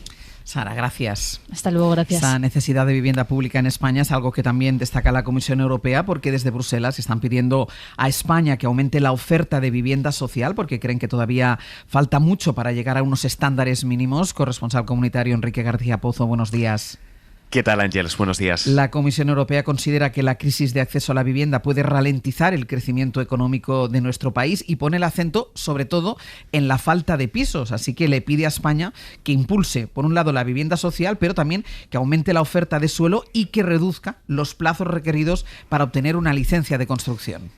Sara, gracias. Hasta luego, gracias. Esa necesidad de vivienda pública en España es algo que también destaca la Comisión Europea, porque desde Bruselas están pidiendo a España que aumente la oferta de vivienda social, porque creen que todavía falta mucho para llegar a unos estándares mínimos. Corresponsal comunitario Enrique García Pozo, buenos días. ¿Qué tal, Ángeles? Buenos días. La Comisión Europea considera que la crisis de acceso a la vivienda puede ralentizar el crecimiento económico de nuestro país y pone el acento, sobre todo, en la falta de pisos. Así que le pide a España que impulse, por un lado, la vivienda social, pero también que aumente la oferta de suelo y que reduzca los plazos requeridos para obtener una licencia de construcción.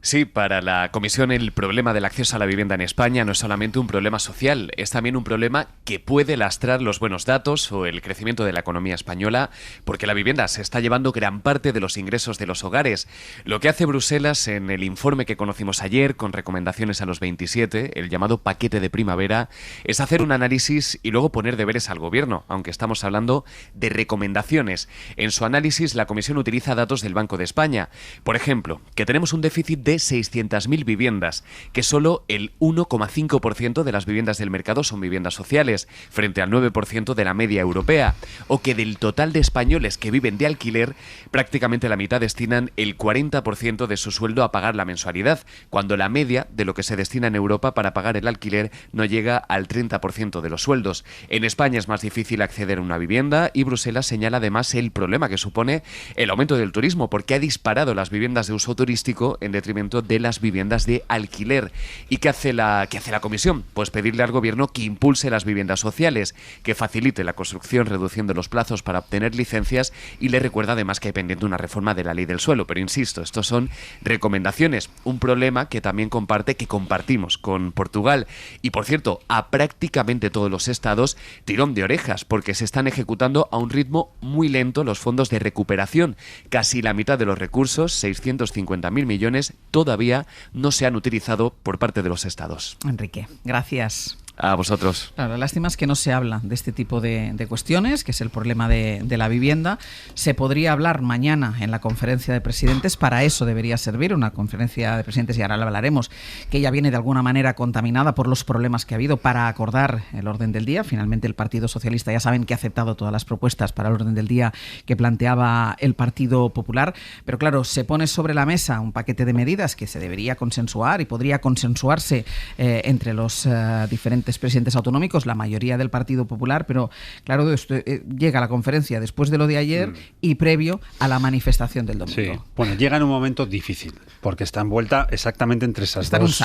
Sí, para la Comisión el problema del acceso a la vivienda en España no es solamente un problema social, es también un problema que puede lastrar los buenos datos o el crecimiento de la economía española, porque la vivienda se está llevando gran parte de los ingresos de los hogares. Lo que hace Bruselas en el informe que conocimos ayer, con recomendaciones a los 27, el llamado paquete de primavera, es hacer un análisis y luego poner deberes al gobierno, aunque estamos hablando de recomendaciones. En su análisis, la Comisión utiliza datos del Banco de España. Por ejemplo, que tenemos un déficit de 600.000 viviendas, que solo el 1,5% de las viviendas del mercado son viviendas sociales, frente al 9% de la media europea, o que del total de españoles que viven de alquiler, prácticamente la mitad destinan el 40% de su sueldo a pagar la mensualidad, cuando la media de lo que se destina en Europa para pagar el alquiler no llega al 30% de los sueldos. En España es más difícil acceder a una vivienda y Bruselas señala además el problema que supone el aumento del turismo, porque ha disparado las viviendas de uso turístico en detrimento de las viviendas de alquiler. ¿Y qué hace la Comisión? Pues pedirle al Gobierno que impulse las viviendas sociales, que facilite la construcción reduciendo los plazos para obtener licencias, y le recuerda además que hay pendiente una reforma de la ley del suelo. Pero insisto, estos son recomendaciones, un problema que también compartimos con Portugal. Y por cierto, a prácticamente todos los estados tirón de orejas, porque se están ejecutando a un ritmo muy lento los fondos de recuperación. Casi la mitad de los recursos, 650.000 millones, todavía no se han utilizado por parte de los estados. Enrique, gracias. A vosotros. Claro, la lástima es que no se habla de este tipo de cuestiones, que es el problema de la vivienda. Se podría hablar mañana en la conferencia de presidentes, para eso debería servir una conferencia de presidentes, y ahora la hablaremos, que ya viene de alguna manera contaminada por los problemas que ha habido, para acordar el orden del día. Finalmente el Partido Socialista, ya saben que ha aceptado todas las propuestas para el orden del día que planteaba el Partido Popular, pero claro, se pone sobre la mesa un paquete de medidas que se debería consensuar y podría consensuarse entre los diferentes presidentes autonómicos, la mayoría del Partido Popular, pero claro, esto, llega la conferencia después de lo de ayer y previo a la manifestación del domingo. Sí. Bueno, llega en un momento difícil, porque está envuelta exactamente entre esas dos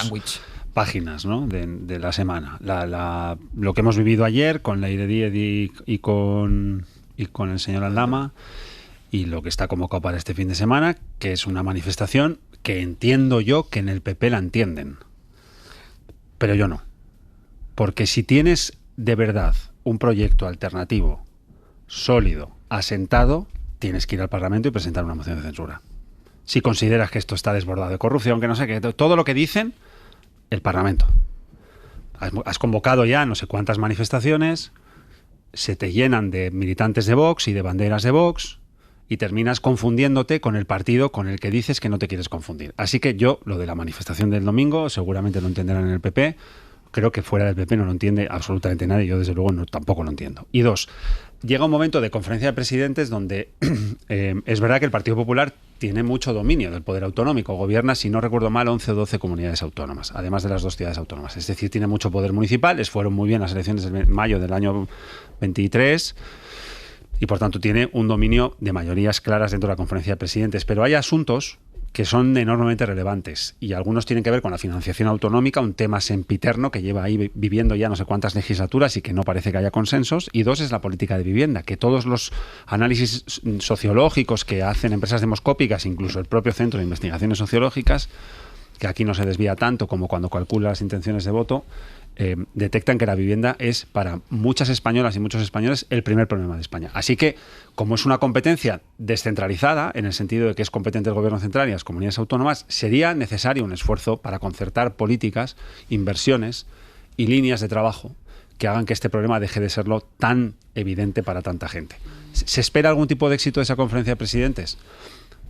páginas, ¿no?, de la semana. Lo que hemos vivido ayer con Leire Díez y con el señor Aldama, y lo que está convocado para este fin de semana, que es una manifestación que entiendo yo que en el PP la entienden, pero yo no. Porque si tienes de verdad un proyecto alternativo, sólido, asentado, tienes que ir al Parlamento y presentar una moción de censura. Si consideras que esto está desbordado de corrupción, que no sé qué, todo lo que dicen, el Parlamento. Has convocado ya no sé cuántas manifestaciones, se te llenan de militantes de Vox y de banderas de Vox, y terminas confundiéndote con el partido con el que dices que no te quieres confundir. Así que yo, lo de la manifestación del domingo, seguramente lo entenderán en el PP. Creo que fuera del PP no lo entiende absolutamente nadie. Yo, desde luego, tampoco lo entiendo. Y dos, llega un momento de conferencia de presidentes donde es verdad que el Partido Popular tiene mucho dominio del poder autonómico. Gobierna, si no recuerdo mal, 11 o 12 comunidades autónomas, además de las 2 ciudades autónomas. Es decir, tiene mucho poder municipal. Les fueron muy bien las elecciones de mayo del año 23 y, por tanto, tiene un dominio de mayorías claras dentro de la conferencia de presidentes. Pero hay asuntos que son enormemente relevantes, y algunos tienen que ver con la financiación autonómica, un tema sempiterno que lleva ahí viviendo ya no sé cuántas legislaturas y que no parece que haya consensos, y dos, es la política de vivienda, que todos los análisis sociológicos que hacen empresas demoscópicas, incluso el propio Centro de Investigaciones Sociológicas, que aquí no se desvía tanto como cuando calcula las intenciones de voto, detectan que la vivienda es para muchas españolas y muchos españoles el primer problema de España. Así que, como es una competencia descentralizada, en el sentido de que es competente el Gobierno central y las comunidades autónomas, sería necesario un esfuerzo para concertar políticas, inversiones y líneas de trabajo que hagan que este problema deje de serlo tan evidente para tanta gente. ¿Se espera algún tipo de éxito de esa conferencia de presidentes?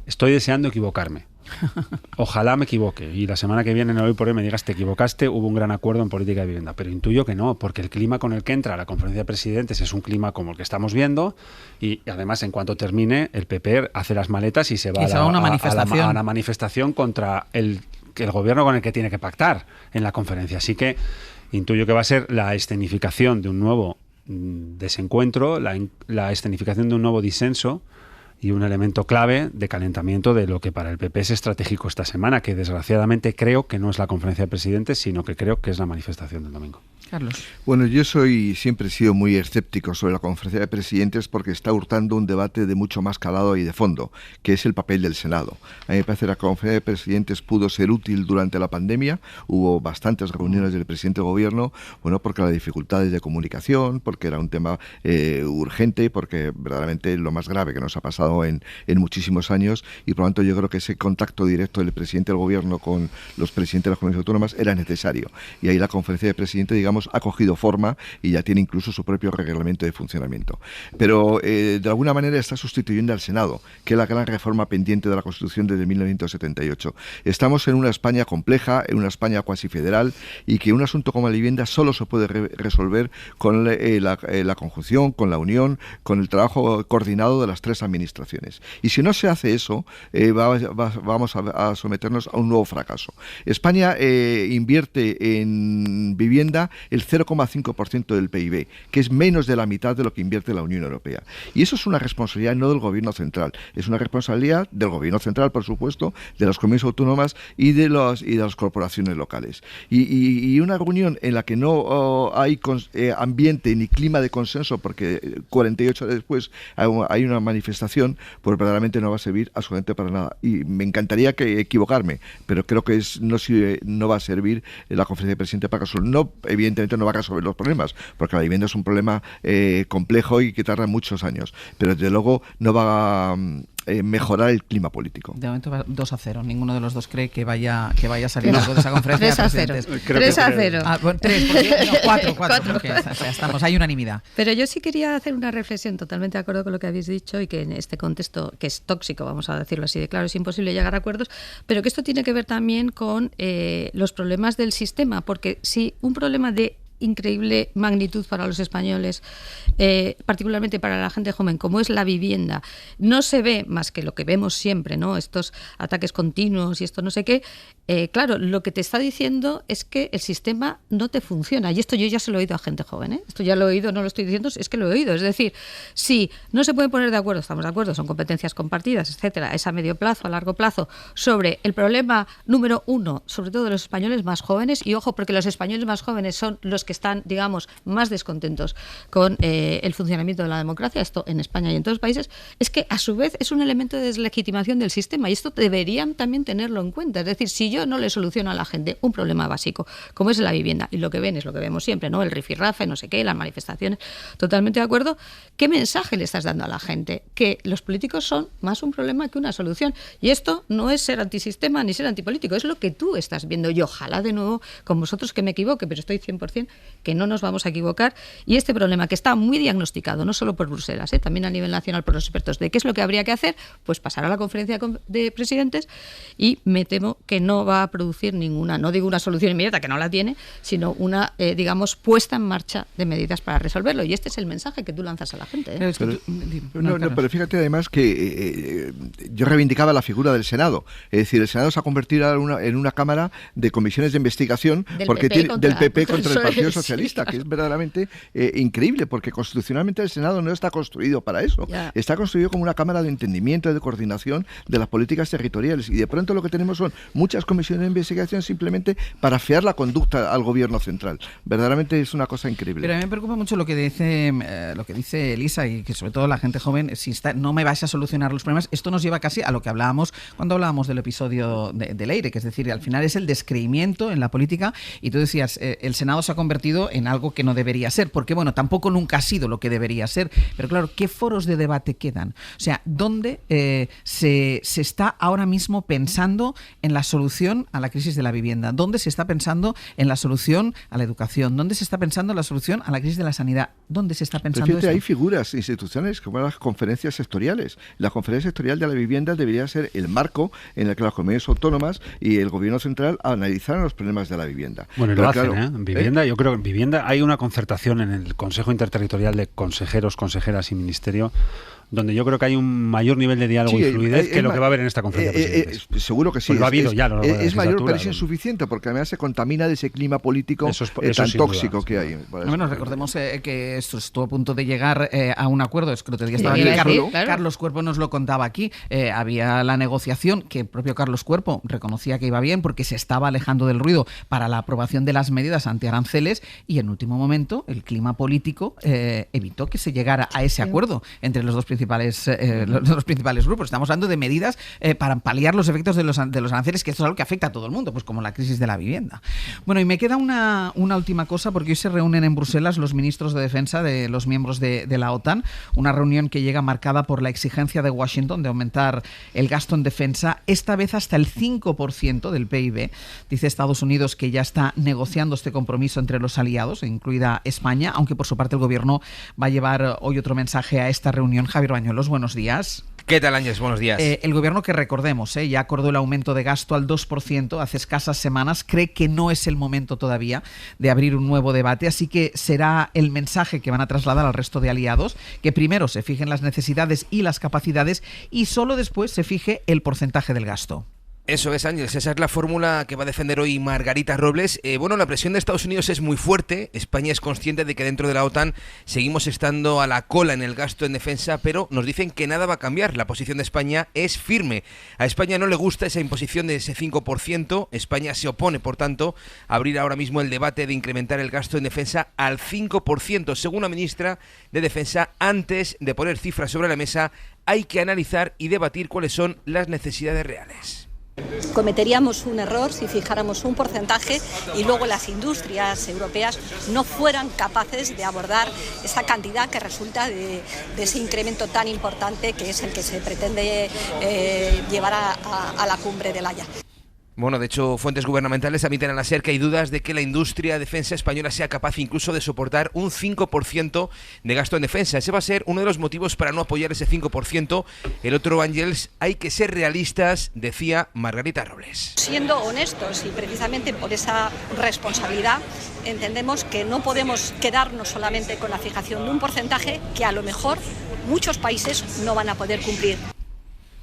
Estoy deseando equivocarme. Ojalá me equivoque y la semana que viene en el Hoy por Hoy me digas te equivocaste, hubo un gran acuerdo en política de vivienda, pero intuyo que no, porque el clima con el que entra la conferencia de presidentes es un clima como el que estamos viendo y además en cuanto termine el PP hace las maletas y se va a una manifestación contra el gobierno con el que tiene que pactar en la conferencia. Así que intuyo que va a ser la escenificación de un nuevo desencuentro, la escenificación de un nuevo disenso y un elemento clave de calentamiento de lo que para el PP es estratégico esta semana, que desgraciadamente creo que no es la conferencia de presidentes, sino que creo que es la manifestación del domingo. Carlos. Bueno, yo siempre he sido muy escéptico sobre la conferencia de presidentes porque está hurtando un debate de mucho más calado y de fondo, que es el papel del Senado. A mí me parece que la conferencia de presidentes pudo ser útil durante la pandemia, hubo bastantes reuniones del presidente del gobierno, bueno, porque las dificultades de comunicación, porque era un tema urgente, porque verdaderamente lo más grave que nos ha pasado en muchísimos años y por lo tanto yo creo que ese contacto directo del presidente del gobierno con los presidentes de las comunidades autónomas era necesario y ahí la conferencia de presidentes, digamos, ha cogido forma y ya tiene incluso su propio reglamento de funcionamiento. Pero de alguna manera está sustituyendo al Senado, que es la gran reforma pendiente de la Constitución desde 1978. Estamos en una España compleja, en una España cuasi federal y que un asunto como la vivienda solo se puede resolver con la conjunción, con la unión, con el trabajo coordinado de las tres administraciones. Y si no se hace eso, vamos a someternos a un nuevo fracaso. España invierte en vivienda el 0,5% del PIB, que es menos de la mitad de lo que invierte la Unión Europea. Y eso es una responsabilidad no del Gobierno central, es una responsabilidad del Gobierno central, por supuesto, de las comunidades autónomas y de las corporaciones locales. Y una reunión en la que no hay ambiente ni clima de consenso, porque 48 horas después hay una manifestación, pues verdaderamente no va a servir absolutamente para nada. Y me encantaría equivocarme, pero creo que no va a servir la conferencia de presidentes para resolver. No, evidentemente no va a resolver los problemas, porque la vivienda es un problema complejo y que tarda muchos años, pero desde luego no va a mejorar el clima político. De momento va 2-0. Ninguno de los dos cree que vaya a salir algo de esa conferencia. 3-0. 3-0. Ah, bueno, 4, porque estamos, hay unanimidad. Pero yo sí quería hacer una reflexión, totalmente de acuerdo con lo que habéis dicho y que en este contexto, que es tóxico, vamos a decirlo así de claro, es imposible llegar a acuerdos, pero que esto tiene que ver también con los problemas del sistema, porque si un problema de increíble magnitud para los españoles, particularmente para la gente joven, como es la vivienda, no se ve más que lo que vemos siempre, ¿no? Estos ataques continuos y esto no sé qué. Claro, lo que te está diciendo es que el sistema no te funciona. Y esto yo ya se lo he oído a gente joven, ¿eh? Esto ya lo he oído, no lo estoy diciendo, es que lo he oído. Es decir, si no se pueden poner de acuerdo, estamos de acuerdo, son competencias compartidas, etcétera, es a medio plazo, a largo plazo, sobre el problema número uno, sobre todo de los españoles más jóvenes, y ojo, porque los españoles más jóvenes son los que están, digamos, más descontentos con el funcionamiento de la democracia, esto en España y en todos los países, es que a su vez es un elemento de deslegitimación del sistema y esto deberían también tenerlo en cuenta. Es decir, si yo no le soluciono a la gente un problema básico, como es la vivienda, y lo que ven es lo que vemos siempre, ¿no? El rifirrafe, no sé qué, las manifestaciones, totalmente de acuerdo, ¿qué mensaje le estás dando a la gente? Que los políticos son más un problema que una solución. Y esto no es ser antisistema ni ser antipolítico, es lo que tú estás viendo. Y ojalá de nuevo, con vosotros, que me equivoque, pero estoy 100% que no nos vamos a equivocar. Y este problema que está muy diagnosticado, no solo por Bruselas, también a nivel nacional por los expertos, de qué es lo que habría que hacer, pues pasar a la conferencia de presidentes y me temo que no va a producir ninguna, no digo una solución inmediata, que no la tiene, sino una, digamos, puesta en marcha de medidas para resolverlo. Y este es el mensaje que tú lanzas a la gente. Pero fíjate además que yo reivindicaba la figura del Senado. Es decir, el Senado se ha convertido en una cámara de comisiones de investigación del porque PP del PP contra el Partido Partido Socialista, que es verdaderamente increíble, porque constitucionalmente el Senado no está construido para eso. Está construido como una cámara de entendimiento y de coordinación de las políticas territoriales, y de pronto lo que tenemos son muchas comisiones de investigación simplemente para afear la conducta al gobierno central. Verdaderamente es una cosa increíble. Pero a mí me preocupa mucho lo que dice Elisa, y que sobre todo la gente joven, si no me vais a solucionar los problemas. Esto nos lleva casi a lo que hablábamos cuando hablábamos del episodio de Leire, que es decir, al final es el descreimiento en la política, y tú decías, el Senado se ha convertido en algo que no debería ser, porque bueno, tampoco nunca ha sido lo que debería ser, pero claro, ¿qué foros de debate quedan? O sea, ¿dónde se está ahora mismo pensando en la solución a la crisis de la vivienda? ¿Dónde se está pensando en la solución a la educación? ¿Dónde se está pensando en la solución a la crisis de la sanidad? ¿Dónde se está pensando esto? Hay figuras, instituciones como las conferencias sectoriales. La conferencia sectorial de la vivienda debería ser el marco en el que las comunidades autónomas y el gobierno central analizaran los problemas de la vivienda. Bueno, pero lo hacen, claro, en vivienda, yo creo que en vivienda hay una concertación en el Consejo Interterritorial de Consejeros, Consejeras y Ministerio, donde yo creo que hay un mayor nivel de diálogo y fluidez que lo que va a haber en esta conferencia de presidentes. Seguro que sí. Pues lo ha habido ya. Es mayor, pero es insuficiente, porque además se contamina de ese clima político tan tóxico que hay. Bueno, recordemos que esto estuvo a punto de llegar a un acuerdo. Es que el otro día estaba aquí Carlos Cuerpo nos lo contaba aquí. Había la negociación que el propio Carlos Cuerpo reconocía que iba bien porque se estaba alejando del ruido para la aprobación de las medidas antiaranceles, y en último momento el clima político evitó que se llegara a ese acuerdo entre los dos principales grupos. Estamos hablando de medidas para paliar los efectos de los aranceles, que esto es algo que afecta a todo el mundo, pues como la crisis de la vivienda. Bueno, y me queda una última cosa, porque hoy se reúnen en Bruselas los ministros de defensa de los miembros de la OTAN, una reunión que llega marcada por la exigencia de Washington de aumentar el gasto en defensa, esta vez hasta el 5% del PIB. Dice Estados Unidos que ya está negociando este compromiso entre los aliados, incluida España, aunque por su parte el gobierno va a llevar hoy otro mensaje a esta reunión. Javier Bañuelos, buenos días. ¿Qué tal, Ángel? Buenos días. El gobierno, que recordemos, ya acordó el aumento de gasto al 2% hace escasas semanas, cree que no es el momento todavía de abrir un nuevo debate, así que será el mensaje que van a trasladar al resto de aliados, que primero se fijen las necesidades y las capacidades y solo después se fije el porcentaje del gasto. Eso es, Ángeles, esa es la fórmula que va a defender hoy Margarita Robles. Bueno, la presión de Estados Unidos es muy fuerte. España es consciente de que dentro de la OTAN seguimos estando a la cola en el gasto en defensa, pero nos dicen que nada va a cambiar. La posición de España es firme. A España no le gusta esa imposición de ese 5%. España se opone, por tanto, a abrir ahora mismo el debate de incrementar el gasto en defensa al 5%. Según la ministra de Defensa, antes de poner cifras sobre la mesa, hay que analizar y debatir cuáles son las necesidades reales. Cometeríamos un error si fijáramos un porcentaje y luego las industrias europeas no fueran capaces de abordar esa cantidad que resulta de ese incremento tan importante que es el que se pretende llevar a la cumbre de La Haya. Bueno, de hecho, fuentes gubernamentales admiten a la SER que hay dudas de que la industria de defensa española sea capaz incluso de soportar un 5% de gasto en defensa. Ese va a ser uno de los motivos para no apoyar ese 5%. El otro, Ángels, hay que ser realistas, decía Margarita Robles. Siendo honestos y precisamente por esa responsabilidad, entendemos que no podemos quedarnos solamente con la fijación de un porcentaje que a lo mejor muchos países no van a poder cumplir.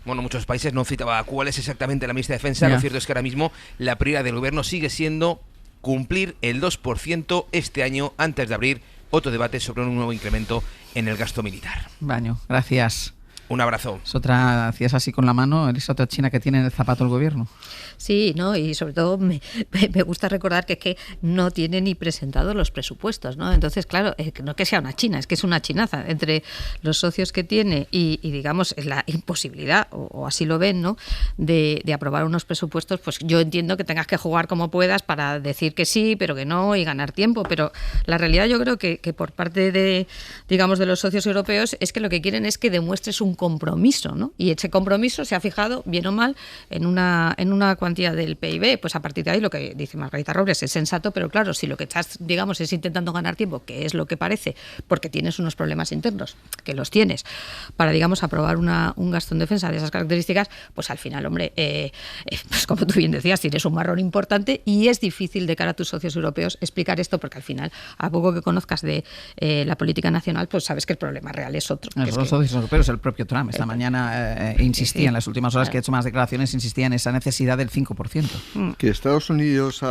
Bueno, muchos países, no citaba cuál es exactamente la ministra de Defensa. Lo cierto es que ahora mismo la prioridad del gobierno sigue siendo cumplir el 2% este año antes de abrir otro debate sobre un nuevo incremento en el gasto militar. Baño, gracias. Un abrazo. Es otra, hacías así con la mano, eres otra china que tiene en el zapato el gobierno. Sí, ¿no? Y sobre todo me gusta recordar que es que no tiene ni presentado los presupuestos, ¿no? Entonces, claro, no que sea una china, es que es una chinaza entre los socios que tiene y digamos, la imposibilidad, o así lo ven, ¿no?, de aprobar unos presupuestos. Pues yo entiendo que tengas que jugar como puedas para decir que sí, pero que no, y ganar tiempo, pero la realidad yo creo que por parte de, digamos, de los socios europeos es que lo que quieren es que demuestres un compromiso, ¿no? Y ese compromiso se ha fijado, bien o mal, en una cuantía del PIB. Pues a partir de ahí lo que dice Margarita Robles es sensato, pero claro, si lo que estás, digamos, es intentando ganar tiempo, que es lo que parece, porque tienes unos problemas internos, que los tienes, para, digamos, aprobar un gasto en defensa de esas características, pues al final, hombre, pues como tú bien decías, tienes un marrón importante y es difícil de cara a tus socios europeos explicar esto, porque al final, a poco que conozcas de la política nacional, pues sabes que el problema real es otro. Los socios europeos, el propio Trump. Esta mañana insistía en las últimas horas que ha hecho más declaraciones, insistía en esa necesidad del 5%. Que Estados Unidos,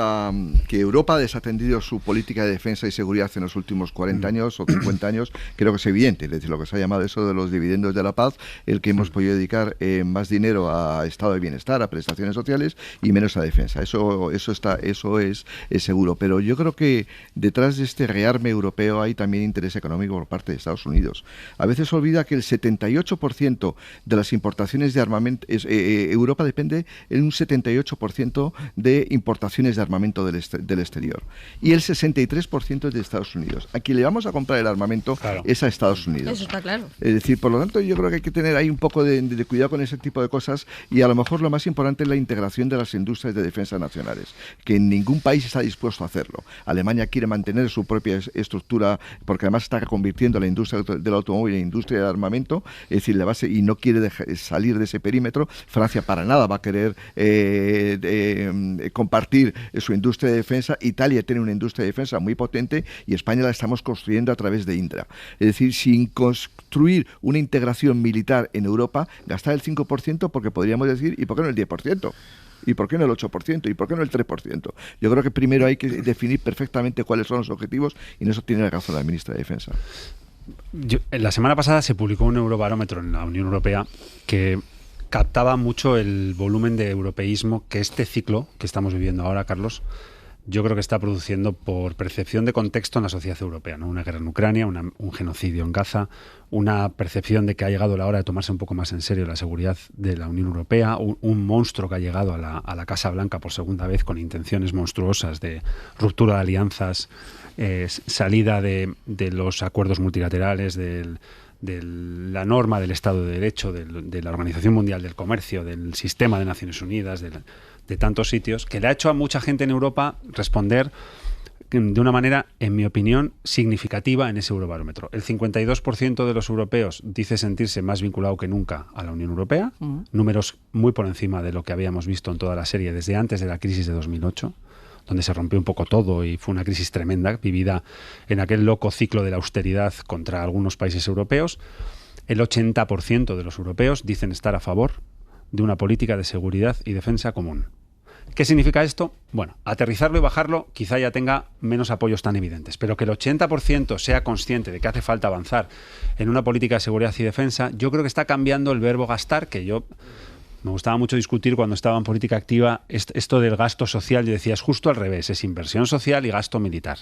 que Europa ha desatendido su política de defensa y seguridad en los últimos 40 años o 50 años, creo que es evidente. Es decir, lo que se ha llamado eso de los dividendos de la paz, el que hemos podido dedicar más dinero a estado de bienestar, a prestaciones sociales y menos a defensa. Eso es seguro. Pero yo creo que detrás de este rearme europeo hay también interés económico por parte de Estados Unidos. A veces se olvida que el 78% de las importaciones de armamento, Europa depende en un 78% de importaciones de armamento del exterior. Y el 63% es de Estados Unidos. A quien le vamos a comprar el armamento es a Estados Unidos. Eso está claro. Es decir, por lo tanto, yo creo que hay que tener ahí un poco de cuidado con ese tipo de cosas, y a lo mejor lo más importante es la integración de las industrias de defensa nacionales, que ningún país está dispuesto a hacerlo. Alemania quiere mantener su propia estructura, porque además está convirtiendo la industria del automóvil en industria del armamento, es decir, la base, y no quiere salir de ese perímetro. Francia para nada va a querer compartir su industria de defensa. Italia tiene una industria de defensa muy potente y España la estamos construyendo a través de Indra. Es decir, sin construir una integración militar en Europa, gastar el 5%, porque podríamos decir, ¿y por qué no el 10%? ¿Y por qué no el 8%? ¿Y por qué no el 3%? Yo creo que primero hay que definir perfectamente cuáles son los objetivos, y en eso tiene razón la ministra de Defensa. La semana pasada se publicó un eurobarómetro en la Unión Europea que captaba mucho el volumen de europeísmo que este ciclo que estamos viviendo ahora, Carlos, yo creo que está produciendo por percepción de contexto en la sociedad europea, ¿no? Una guerra en Ucrania, un genocidio en Gaza, una percepción de que ha llegado la hora de tomarse un poco más en serio la seguridad de la Unión Europea, un monstruo que ha llegado a la Casa Blanca por segunda vez con intenciones monstruosas de ruptura de alianzas, salida de los acuerdos multilaterales, de la norma del Estado de Derecho, de la Organización Mundial del Comercio, del sistema de Naciones Unidas, de tantos sitios, que le ha hecho a mucha gente en Europa responder de una manera, en mi opinión, significativa en ese eurobarómetro. El 52% de los europeos dice sentirse más vinculado que nunca a la Unión Europea, números muy por encima de lo que habíamos visto en toda la serie desde antes de la crisis de 2008, donde se rompió un poco todo y fue una crisis tremenda, vivida en aquel loco ciclo de la austeridad contra algunos países europeos. El 80% de los europeos dicen estar a favor de una política de seguridad y defensa común. ¿Qué significa esto? Bueno, aterrizarlo y bajarlo quizá ya tenga menos apoyos tan evidentes, pero que el 80% sea consciente de que hace falta avanzar en una política de seguridad y defensa, yo creo que está cambiando el verbo gastar, que yo me gustaba mucho discutir cuando estaba en política activa esto del gasto social. Yo decía, es justo al revés, es inversión social y gasto militar.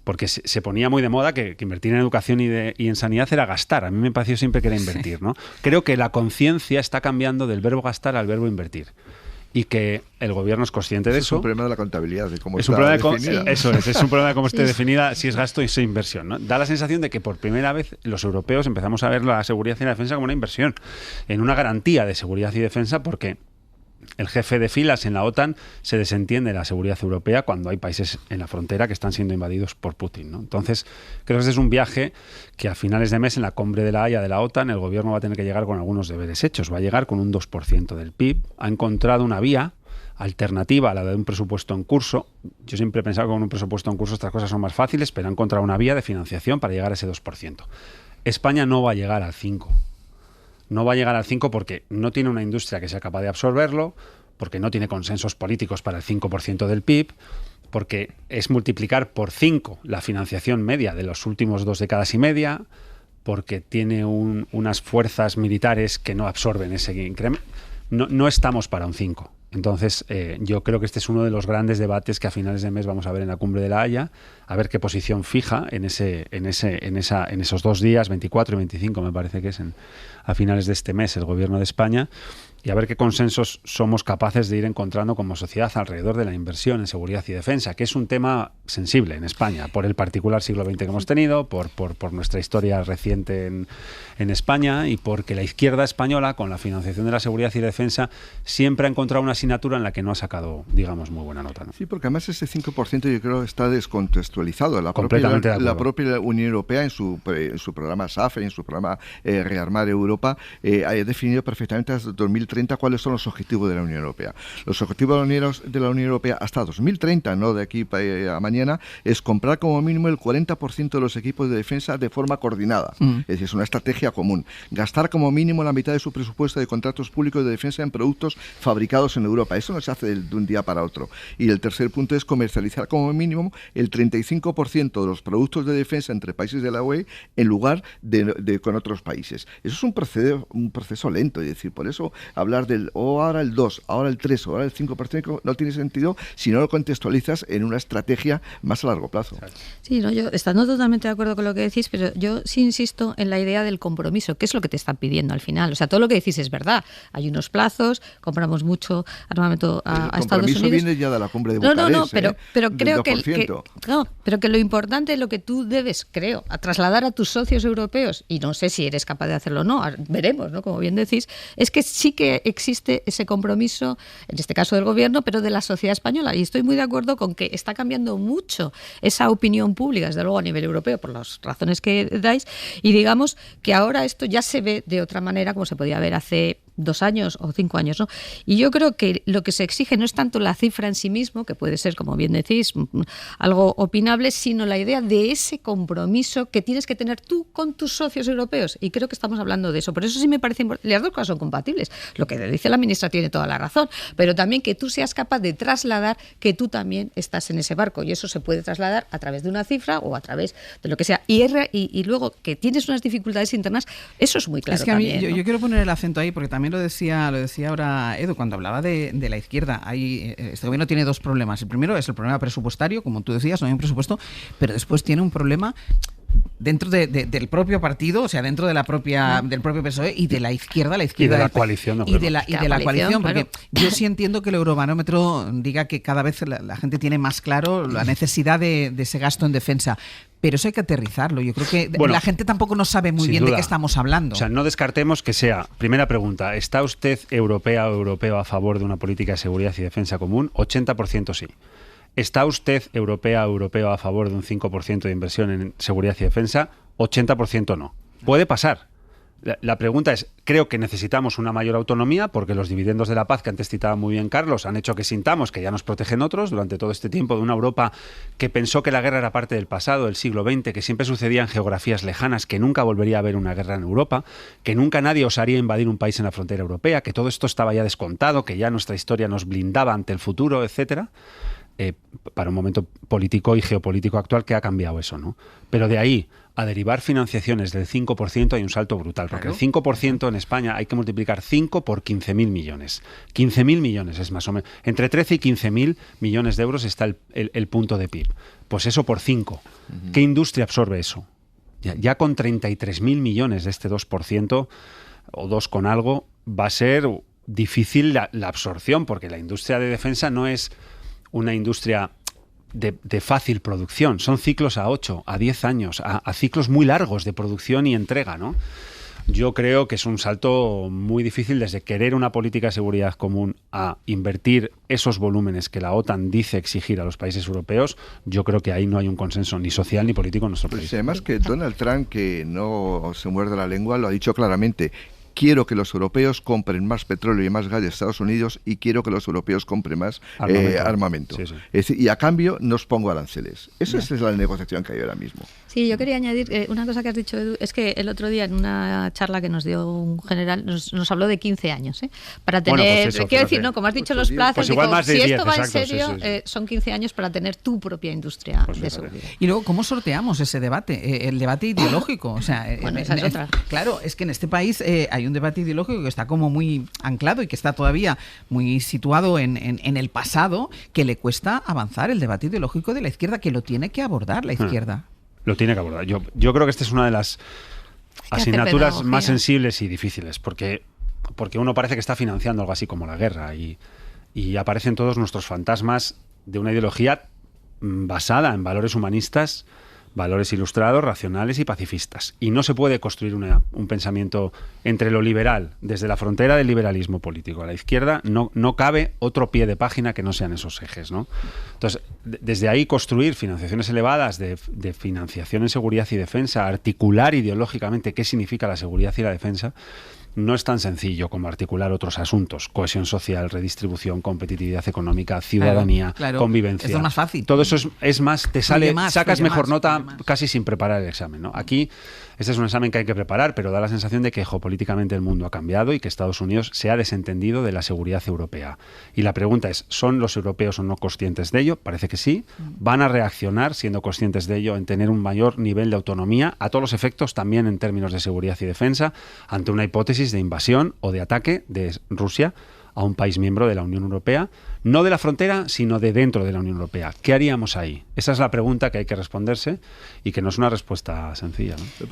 Porque se ponía muy de moda que invertir en educación y en sanidad era gastar. A mí me pareció siempre que era invertir, ¿no? Creo que la conciencia está cambiando del verbo gastar al verbo invertir. Y que el gobierno es consciente de eso. Es un problema de la contabilidad, de cómo está definida. Eso es un problema de cómo esté definida, si es gasto y si es inversión, ¿no? Da la sensación de que por primera vez los europeos empezamos a ver la seguridad y la defensa como una inversión, en una garantía de seguridad y defensa, porque el jefe de filas en la OTAN se desentiende de la seguridad europea cuando hay países en la frontera que están siendo invadidos por Putin, ¿no? Entonces, creo que este es un viaje que a finales de mes, en la cumbre de la Haya de la OTAN, el gobierno va a tener que llegar con algunos deberes hechos. Va a llegar con un 2% del PIB. Ha encontrado una vía alternativa a la de un presupuesto en curso. Yo siempre he pensado que con un presupuesto en curso estas cosas son más fáciles, pero ha encontrado una vía de financiación para llegar a ese 2%. España no va a llegar al 5%. No va a llegar al 5% porque no tiene una industria que sea capaz de absorberlo, porque no tiene consensos políticos para el 5% del PIB, porque es multiplicar por 5 la financiación media de los últimos 2 décadas y media, porque tiene unas fuerzas militares que no absorben ese incremento. No estamos para un 5%. Entonces, yo creo que este es uno de los grandes debates que a finales de mes vamos a ver en la cumbre de la Haya, a ver qué posición fija en esos 2 días, 24 y 25 me parece que es a finales de este mes el gobierno de España, y a ver qué consensos somos capaces de ir encontrando como sociedad alrededor de la inversión en seguridad y defensa, que es un tema sensible en España, por el particular siglo XX que hemos tenido, por nuestra historia reciente en España, y porque la izquierda española, con la financiación de la seguridad y defensa, siempre ha encontrado una asignatura en la que no ha sacado, digamos, muy buena nota, ¿no? Sí, porque además ese 5% yo creo está descontextualizado. La propia Unión Europea en su programa SAFE, en su programa Rearmar Europa, ha definido perfectamente hasta 2030 cuáles son los objetivos de la Unión Europea. Los objetivos de la Unión Europea hasta 2030, no de aquí a mañana, mañana, es comprar como mínimo el 40% de los equipos de defensa de forma coordinada. Es decir, es una estrategia común. Gastar como mínimo la mitad de su presupuesto de contratos públicos de defensa en productos fabricados en Europa. Eso no se hace de un día para otro. Y el tercer punto es comercializar como mínimo el 35% de los productos de defensa entre países de la UE en lugar de con otros países. Eso es un proceso lento. Es decir, por eso hablar del ahora el 2, ahora el 3, ahora el 5% no tiene sentido si no lo contextualizas en una estrategia más a largo plazo. Sí, no, yo estando totalmente de acuerdo con lo que decís, pero yo sí insisto en la idea del compromiso, que es lo que te están pidiendo al final. O sea, todo lo que decís es verdad. Hay unos plazos, compramos mucho armamento a Estados Unidos. El compromiso viene ya de la cumbre de Bucarest. Pero creo que lo importante, lo que tú debes, creo, a trasladar a tus socios europeos, y no sé si eres capaz de hacerlo o no, veremos, ¿no? Como bien decís, es que sí que existe ese compromiso, en este caso del gobierno, pero de la sociedad española. Y estoy muy de acuerdo con que está cambiando mucho esa opinión pública, desde luego a nivel europeo, por las razones que dais, y digamos que ahora esto ya se ve de otra manera como se podía ver hace 2 años o 5 años, ¿no? Y yo creo que lo que se exige no es tanto la cifra en sí mismo, que puede ser, como bien decís, algo opinable, sino la idea de ese compromiso que tienes que tener tú con tus socios europeos. Y creo que estamos hablando de eso. Por eso sí me parece importante. Las dos cosas son compatibles. Lo que dice la ministra tiene toda la razón, pero también que tú seas capaz de trasladar que tú también estás en ese barco. Y eso se puede trasladar a través de una cifra o a través de lo que sea. Y luego que tienes unas dificultades internas, eso es muy claro. Es que también, a mí, ¿no? yo quiero poner el acento ahí porque también lo decía ahora Edu cuando hablaba de la izquierda. Este gobierno tiene 2 problemas. El primero es el problema presupuestario, como tú decías, no hay un presupuesto, pero después tiene un problema dentro del propio partido, o sea, dentro de la propia del propio PSOE y de la izquierda y de la coalición, y de la coalición, porque yo sí entiendo que el Eurobarómetro diga que cada vez la gente tiene más claro la necesidad de ese gasto en defensa. Pero eso hay que aterrizarlo. Yo creo que la gente tampoco no sabe muy bien de qué estamos hablando. O sea, no descartemos que sea... Primera pregunta, ¿está usted europea o europeo a favor de una política de seguridad y defensa común? 80% sí. ¿Está usted europea o europeo a favor de un 5% de inversión en seguridad y defensa? 80% no. Puede pasar. La pregunta es, creo que necesitamos una mayor autonomía porque los dividendos de la paz que antes citaba muy bien Carlos han hecho que sintamos que ya nos protegen otros durante todo este tiempo de una Europa que pensó que la guerra era parte del pasado, del siglo XX, que siempre sucedía en geografías lejanas, que nunca volvería a haber una guerra en Europa, que nunca nadie osaría invadir un país en la frontera europea, que todo esto estaba ya descontado, que ya nuestra historia nos blindaba ante el futuro, etcétera. Para un momento político y geopolítico actual que ha cambiado eso, ¿no? Pero de ahí a derivar financiaciones del 5% hay un salto brutal, porque el 5% en España hay que multiplicar 5 por 15.000 millones. 15.000 millones es más o menos. Entre 13 y 15.000 millones de euros está el punto de PIB. Pues eso por 5. ¿Qué industria absorbe eso? Ya con 33.000 millones de este 2% o 2 con algo va a ser difícil la absorción, porque la industria de defensa no es una industria de fácil producción. Son ciclos a 8, a 10 años, a ciclos muy largos de producción y entrega, ¿no? Yo creo que es un salto muy difícil desde querer una política de seguridad común a invertir esos volúmenes que la OTAN dice exigir a los países europeos. Yo creo que ahí no hay un consenso ni social ni político en nuestro país. Además que Donald Trump, que no se muerde la lengua, lo ha dicho claramente. Quiero que los europeos compren más petróleo y más gas de Estados Unidos y quiero que los europeos compren más armamento. Sí, sí. Es decir, y a cambio nos pongo aranceles. Esa es la negociación que hay ahora mismo. Sí, yo quería añadir una cosa que has dicho, Edu, es que el otro día en una charla que nos dio un general nos habló de 15 años, para tener, bueno, pues eso, quiero decir, no, como has dicho los plazos, pues igual digo, más de si 10, esto va exacto, en serio, sí. Son 15 años para tener tu propia industria de seguridad. Y luego, ¿cómo sorteamos ese debate? El debate ideológico, o sea, bueno, esa es otra. Claro, es que en este país hay un debate ideológico que está como muy anclado y que está todavía muy situado en el pasado, que le cuesta avanzar el debate ideológico de la izquierda, que lo tiene que abordar la izquierda. Lo tiene que abordar. Yo creo que esta es una de las asignaturas más sensibles y difíciles, porque uno parece que está financiando algo así como la guerra y aparecen todos nuestros fantasmas de una ideología basada en valores humanistas, valores ilustrados, racionales y pacifistas. Y no se puede construir un pensamiento entre lo liberal, desde la frontera del liberalismo político a la izquierda, no cabe otro pie de página que no sean esos ejes, ¿no? Entonces, desde ahí construir financiaciones elevadas de financiación en seguridad y defensa, articular ideológicamente qué significa la seguridad y la defensa, no es tan sencillo como articular otros asuntos: cohesión social, redistribución, competitividad económica, ciudadanía, convivencia. Esto es más fácil. Todo eso es más, te sale, sacas mejor nota más. casi sin preparar el examen, ¿no? Aquí este es un examen que hay que preparar, pero da la sensación de que geopolíticamente el mundo ha cambiado y que Estados Unidos se ha desentendido de la seguridad europea. Y la pregunta es, ¿son los europeos o no conscientes de ello? Parece que sí. ¿Van a reaccionar siendo conscientes de ello en tener un mayor nivel de autonomía, a todos los efectos, también en términos de seguridad y defensa, ante una hipótesis de invasión o de ataque de Rusia a un país miembro de la Unión Europea? No de la frontera, sino de dentro de la Unión Europea. ¿Qué haríamos ahí? Esa es la pregunta que hay que responderse y que no es una respuesta sencilla, ¿no?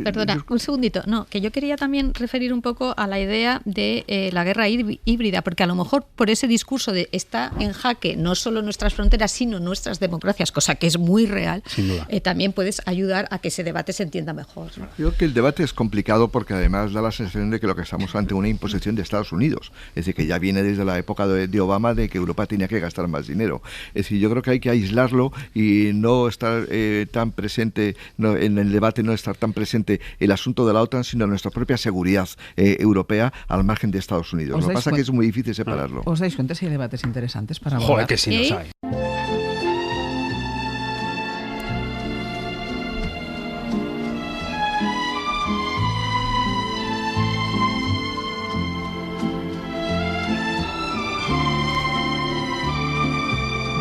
Perdona, un segundito. No, que yo quería también referir un poco a la idea de la guerra híbrida, porque a lo mejor por ese discurso de está en jaque no solo nuestras fronteras, sino nuestras democracias, cosa que es muy real, sin duda. También puedes ayudar a que ese debate se entienda mejor. Yo creo que el debate es complicado porque además da la sensación de que lo que estamos ante una imposición de Estados Unidos. Es decir, que ya viene desde la época de Obama, de que Europa tenía que gastar más dinero. Es decir, yo creo que hay que aislarlo y no estar tan presente, en el debate no estar tan presente el asunto de la OTAN, sino nuestra propia seguridad europea al margen de Estados Unidos. Lo que pasa es que es muy difícil separarlo. ¿Os dais cuenta si hay debates interesantes para abordar? Joder, que sí los hay.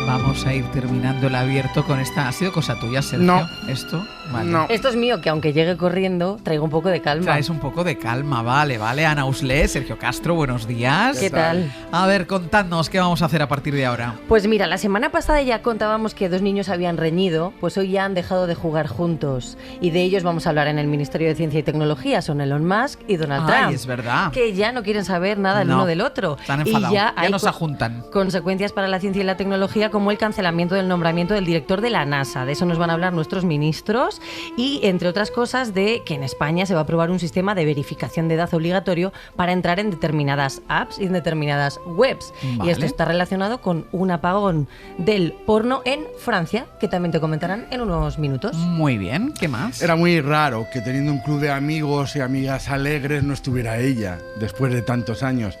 Vamos a ir terminando el abierto con esta. ¿Ha sido cosa tuya, Sergio? No. ¿Esto? Vale. No. Esto es mío, que aunque llegue corriendo, traigo un poco de calma. Traes un poco de calma, vale. Ana Uslé, Sergio Castro, buenos días. ¿Qué tal? A ver, contadnos qué vamos a hacer a partir de ahora. Pues mira, la semana pasada ya contábamos que 2 niños habían reñido, pues hoy ya han dejado de jugar juntos. Y de ellos vamos a hablar en el Ministerio de Ciencia y Tecnología, son Elon Musk y Donald Trump. Es verdad. Que ya no quieren saber nada el uno del otro. Están enfadados, y ya no se juntan. Consecuencias para la ciencia y la tecnología, como el cancelamiento del nombramiento del director de la NASA. De eso nos van a hablar nuestros ministros y, entre otras cosas, de que en España se va a aprobar un sistema de verificación de edad obligatorio para entrar en determinadas apps y en determinadas webs. Vale. Y esto está relacionado con un apagón del porno en Francia, que también te comentarán en unos minutos. Muy bien, ¿qué más? Era muy raro que teniendo un club de amigos y amigas alegres no estuviera ella, después de tantos años.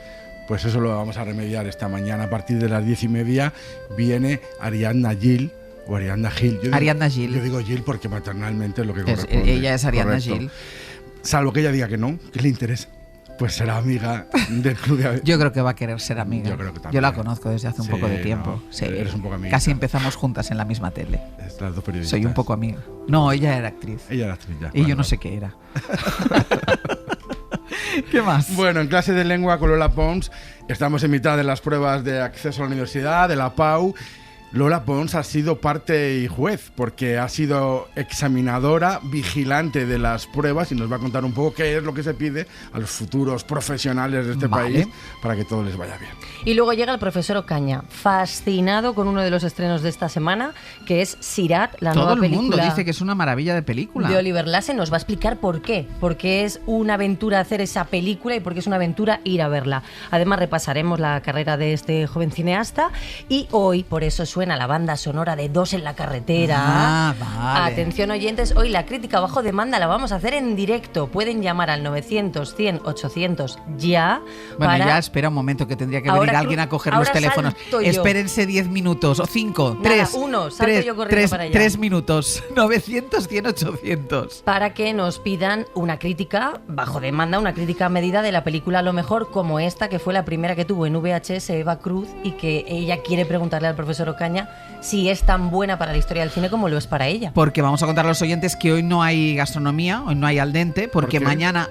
Pues eso lo vamos a remediar esta mañana. A partir de las 10:30 viene Ariadna Gil. O Ariadna Gil. Ariadna Gil. Yo digo Gil porque maternalmente es lo que corresponde. Ella es Ariadna Gil. Salvo que ella diga que no, que le interesa. Pues será amiga del club de amigos. Yo creo que va a querer ser amiga. Yo creo que también. Yo la conozco desde hace un poco de tiempo. No, sí. Eres un poco amiga. Casi empezamos juntas en la misma tele. Las dos periodistas. Soy un poco amiga. No, ella era actriz. Ella era actriz, ya. Y yo no sé qué era. ¿Qué más? Bueno, en clase de lengua con Lola Pons estamos en mitad de las pruebas de acceso a la universidad, de la PAU. Lola Pons ha sido parte y juez, porque ha sido examinadora, vigilante de las pruebas y nos va a contar un poco qué es lo que se pide a los futuros profesionales de este país para que todo les vaya bien. Y luego llega el profesor Ocaña, fascinado con uno de los estrenos de esta semana, que es Sirat, la nueva película. Todo el mundo dice que es una maravilla de película. De Oliver Lasse. Nos va a explicar por qué. Porque es una aventura hacer esa película y porque es una aventura ir a verla. Además repasaremos la carrera de este joven cineasta y hoy, por eso suena la banda sonora de Dos en la carretera. Vale. Atención oyentes, hoy la crítica bajo demanda la vamos a hacer en directo. Pueden llamar al 900 100 800 ya. Bueno, ya espera un momento, que tendría que venir alguien a coger los teléfonos. Espérense 10 minutos o 5, 3, 3 minutos. 900 100 800. Para que nos pidan una crítica bajo demanda, una crítica a medida de la película A lo mejor, como esta, que fue la primera que tuvo en VHS Eva Cruz, y que ella quiere preguntarle al profesor Ocaña si es tan buena para la historia del cine como lo es para ella. Porque vamos a contar a los oyentes que hoy no hay gastronomía, hoy no hay al dente, porque mañana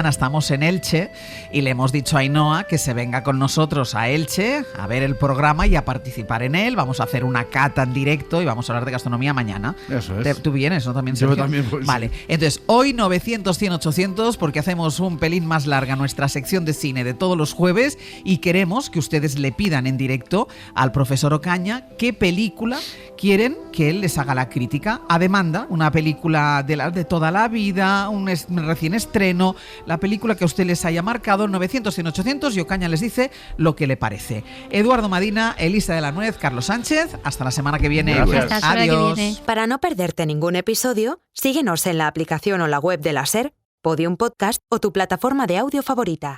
estamos en Elche y le hemos dicho a Ainhoa que se venga con nosotros a Elche a ver el programa y a participar en él. Vamos a hacer una cata en directo y vamos a hablar de gastronomía mañana. Eso es. ¿Tú vienes, no? También, Sergio. Yo también voy. Vale, entonces hoy 900 100 800 porque hacemos un pelín más larga nuestra sección de cine de todos los jueves y queremos que ustedes le pidan en directo al profesor Ocaña qué película quieren que él les haga la crítica a demanda, una película de toda la vida, un recién estreno, la película que a usted les haya marcado, 900 100 800 y Ocaña les dice lo que le parece. Eduardo Madina, Elisa de la Nuez, Carlos Sánchez, hasta la semana que viene. Gracias. Adiós. Para no perderte ningún episodio, síguenos en la aplicación o la web de la SER, Podium Podcast o tu plataforma de audio favorita.